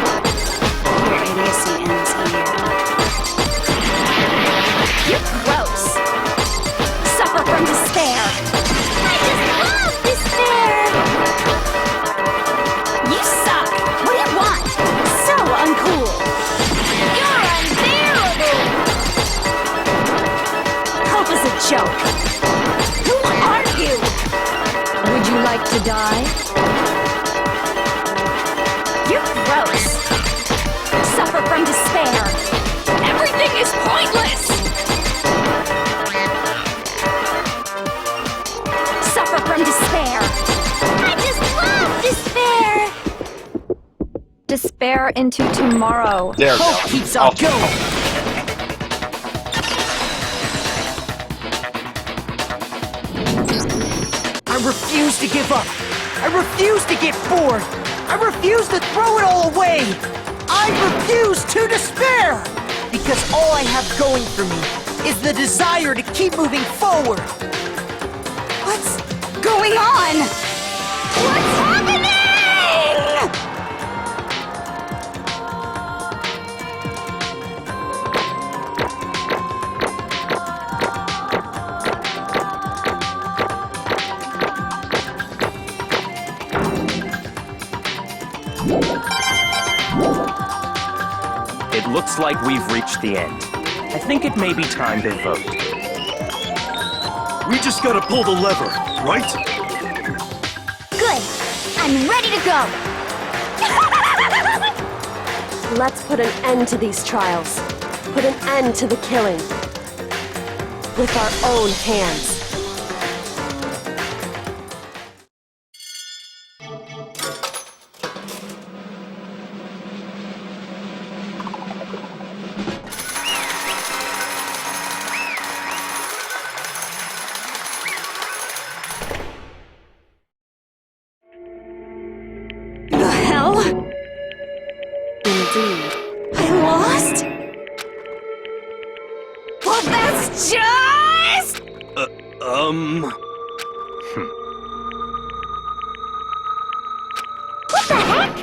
Your idiocy ends here. You're gross. Suffer from despair. I just love despair. You suck. What do you want? So uncool. You're unbearable. Hope is a joke. Who are you? Would you like to die? You're gross. Suffer from despair. Everything is pointless. Suffer from despair. I just love despair. Despair into tomorrow. There we Hope go. keeps on going! I refuse to give up! I refuse to get bored! I refuse to throw it all away! I refuse to despair! Because all I have going for me is the desire to keep moving forward! going on? What's happening? It looks like we've reached the end. I think it may be time to vote. We just gotta pull the lever, right? Good. I'm ready to go. Let's put an end to these trials. Put an end to the killing. With our own hands. The hell? Indeed. I lost? Well, that's just... What the heck?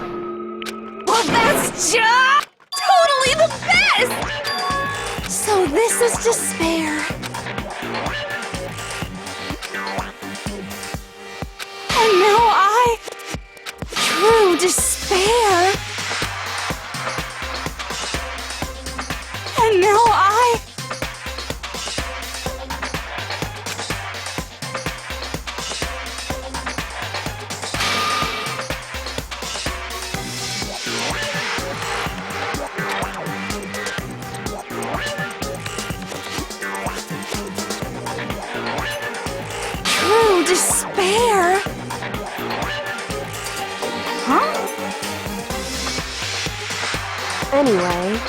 Well, that's just... totally the best! So this is despair. And now true despair. And now true despair. Huh? Anyway,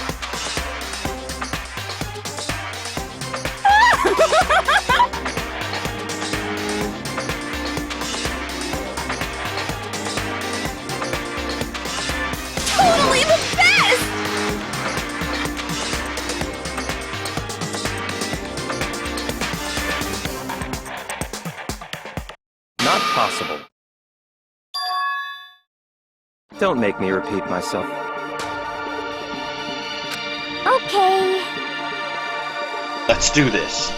Totally the best! Not possible. Don't make me repeat myself. Okay. Let's do this.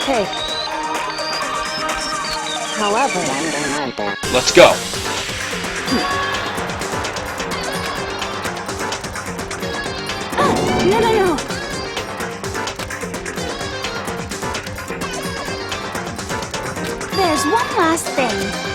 hey. However, Let's go. No. There's one last thing.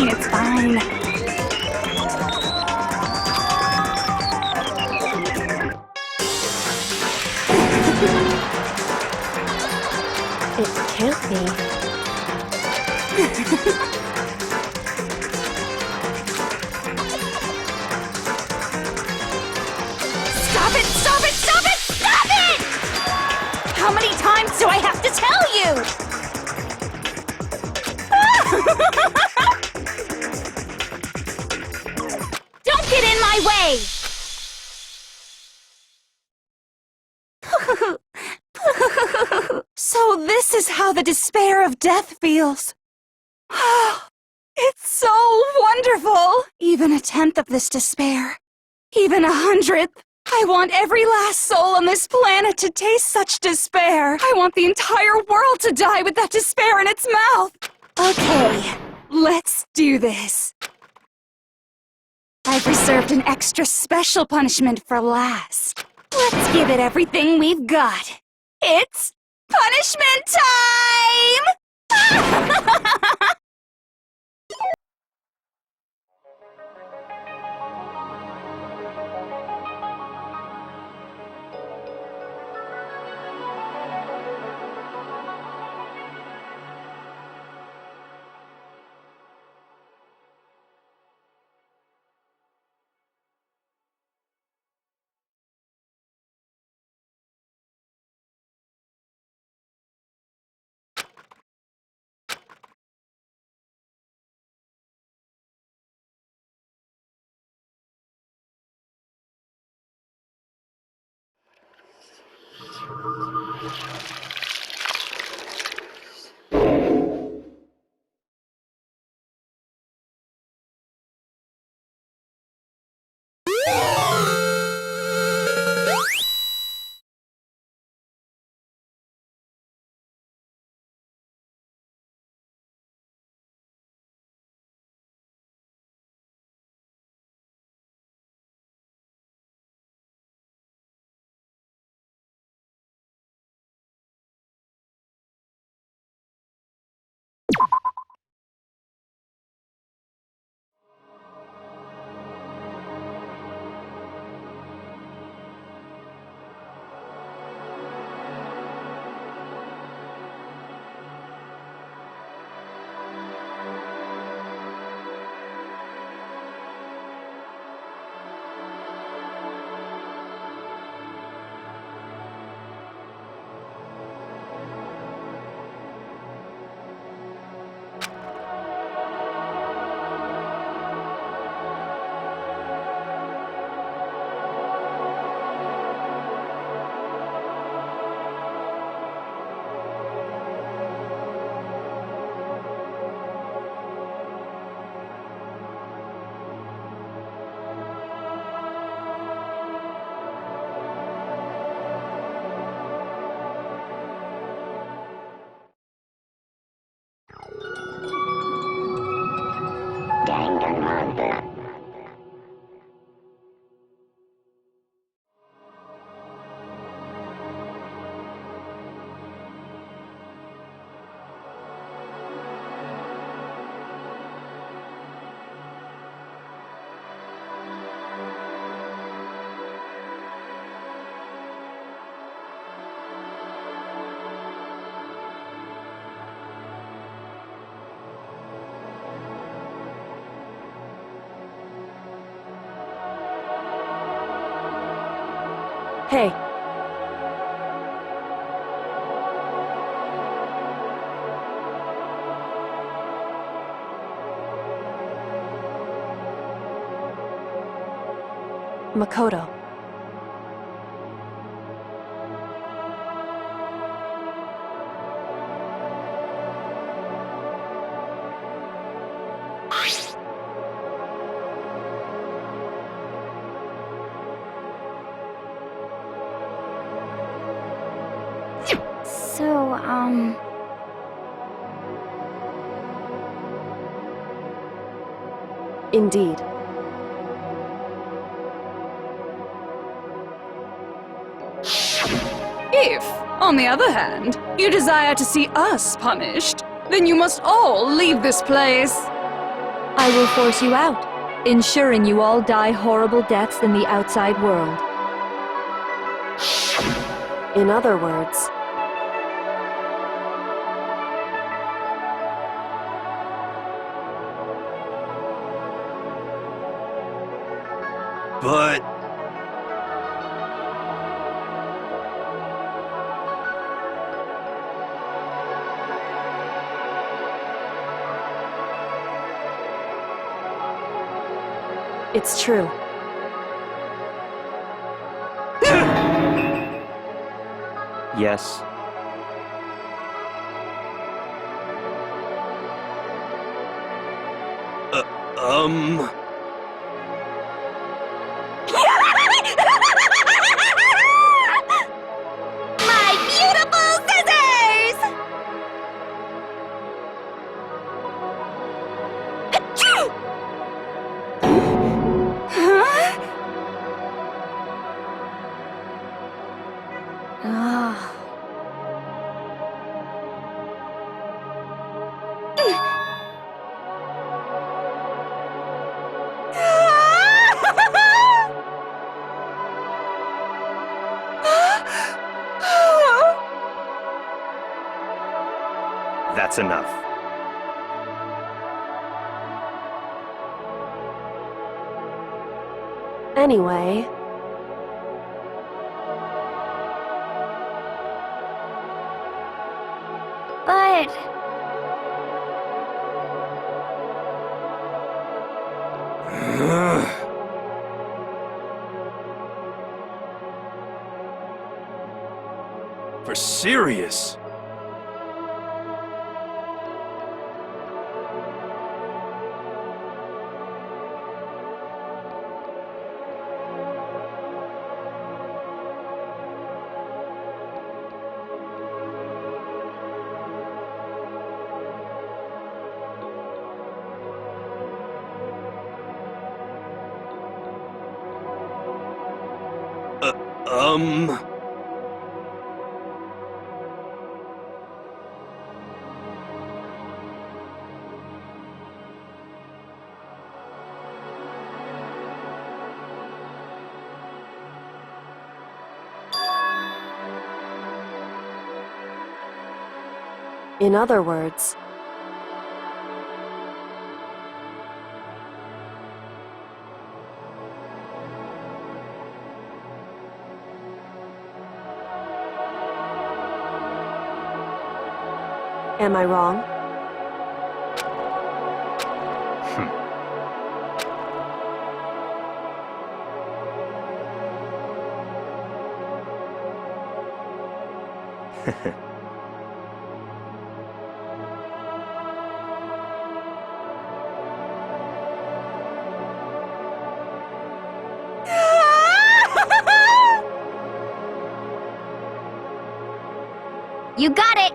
It's fine. it can't be. Stop it! How many times do I have to tell you? Don't get in my way! So this is how the despair of death feels. It's so wonderful! Even a tenth of this despair. Even 100th. I want every last soul on this planet to taste such despair. I want the entire world to die with that despair in its mouth. Okay, let's do this. I've reserved an extra special punishment for last. Let's give it everything we've got. It's punishment time! Danganronpa. Hey. Makoto. So, Indeed. If, on the other hand, you desire to see us punished, then you must all leave this place. I will force you out, ensuring you all die horrible deaths in the outside world. In other words, But... it's true. Yes. My beautiful scissors! Achoo! ah. That's enough. Anyway, But For serious? in other words, am I wrong? You got it!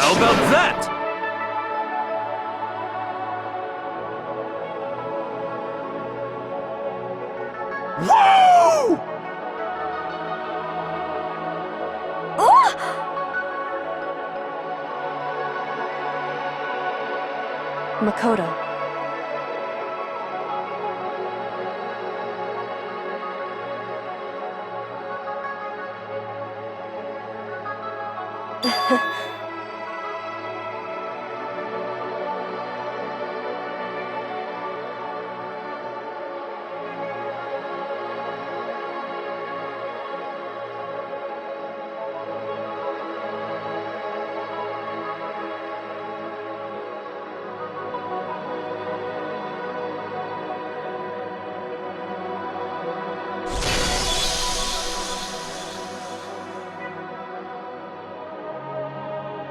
How about that? Woo! Makoto.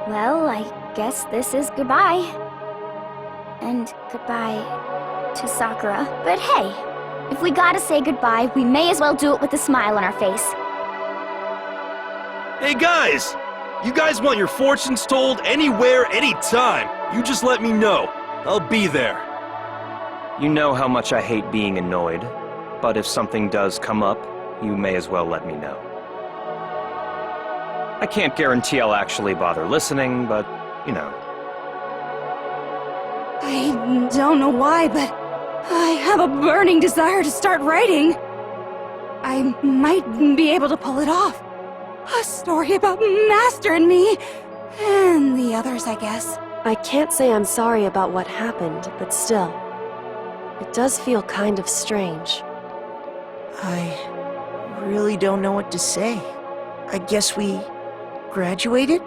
Well, I guess this is goodbye. And goodbye to Sakura. But hey, if we gotta say goodbye, we may as well do it with a smile on our face. Hey guys! You guys want your fortunes told anywhere, anytime. You just let me know. I'll be there. You know how much I hate being annoyed, but if something does come up, you may as well let me know. I can't guarantee I'll actually bother listening, but, you know. I don't know why, but I have a burning desire to start writing. I might be able to pull it off. A story about Master and me, and the others, I guess. I can't say I'm sorry about what happened, but still, it does feel kind of strange. I really don't know what to say. I guess we graduated?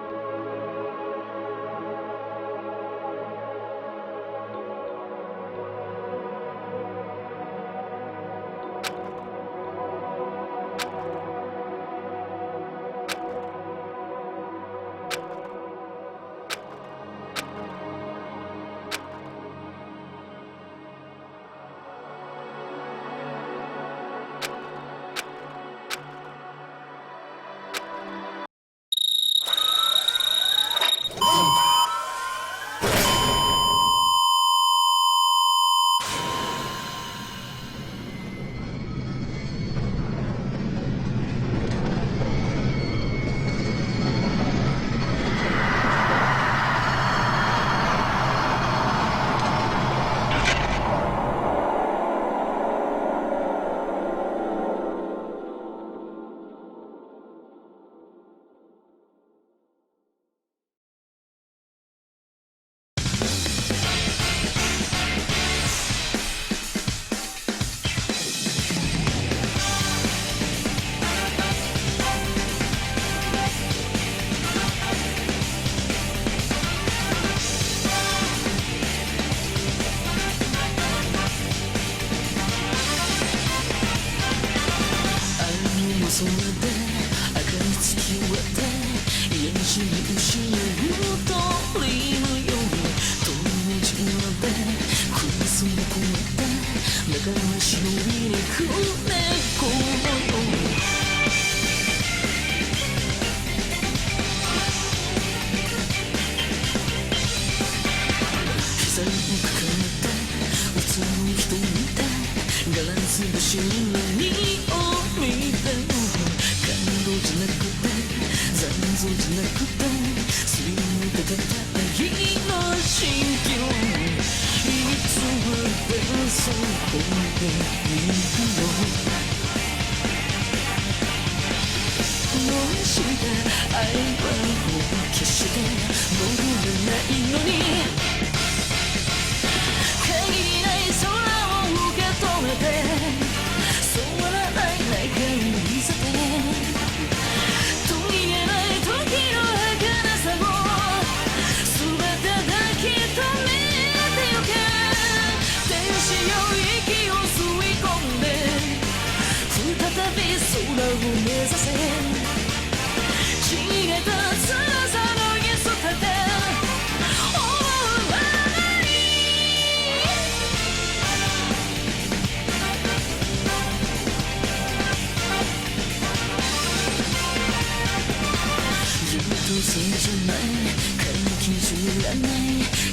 らない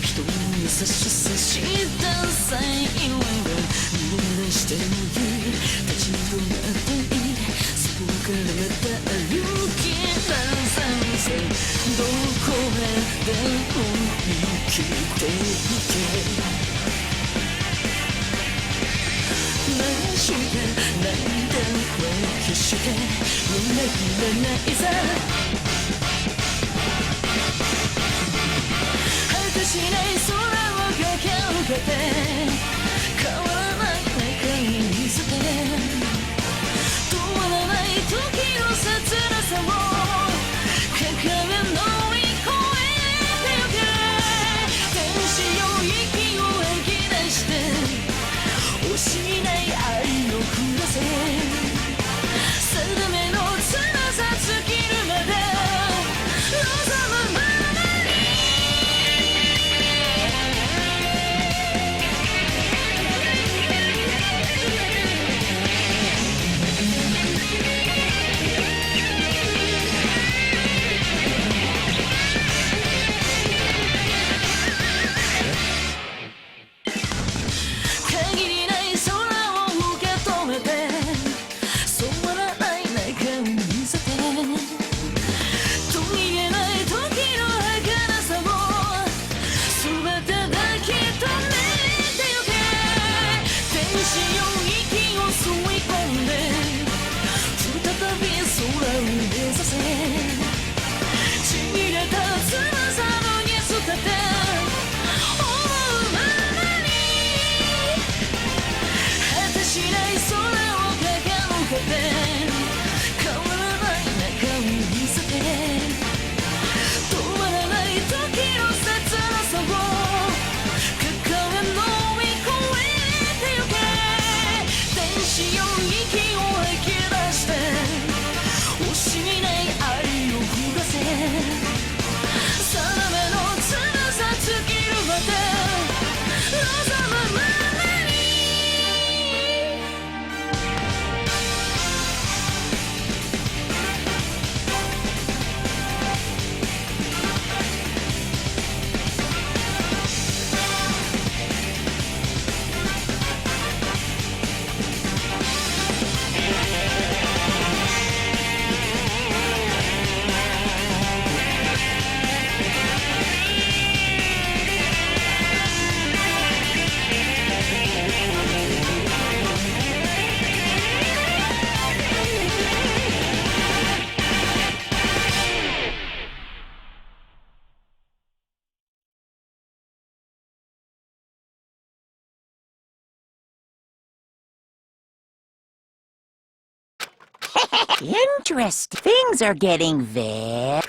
人に差し差した際は見出してもいい立ち止まっていいそこからまた歩き出させどこまでも生きていけ真して涙は決して胸にはないさ果てしない空を駆け抜けて変わらない中に見せて止まらない時の切なさを抱え乗り越えてゆけ天使よ息を吐き出して惜しみない愛を降らせ定めのつらさ尽きるまで望むまま限りない空を受け止めて染まらない中を見せて途切れない時の儚さを全て抱き留めてゆけ天使よ息を吸い込んで再び空を目指せちぎれた翼のに捨てて思うままに果てしない空を駆け抜けて変わらない中を見せて止まらない時の切なさを抱え乗り越えてゆけ天使よ息を吐き出して惜しみない愛を降らせ定めのつらさ尽きるまで望むままにInteresting. Things are getting very...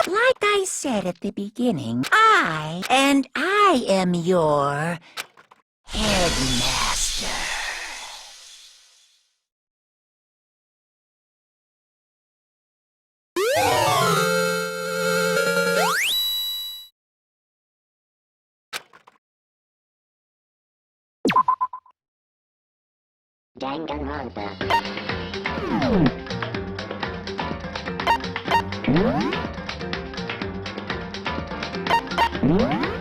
Like I said at the beginning, I am your headmaster. Danganronpa. What?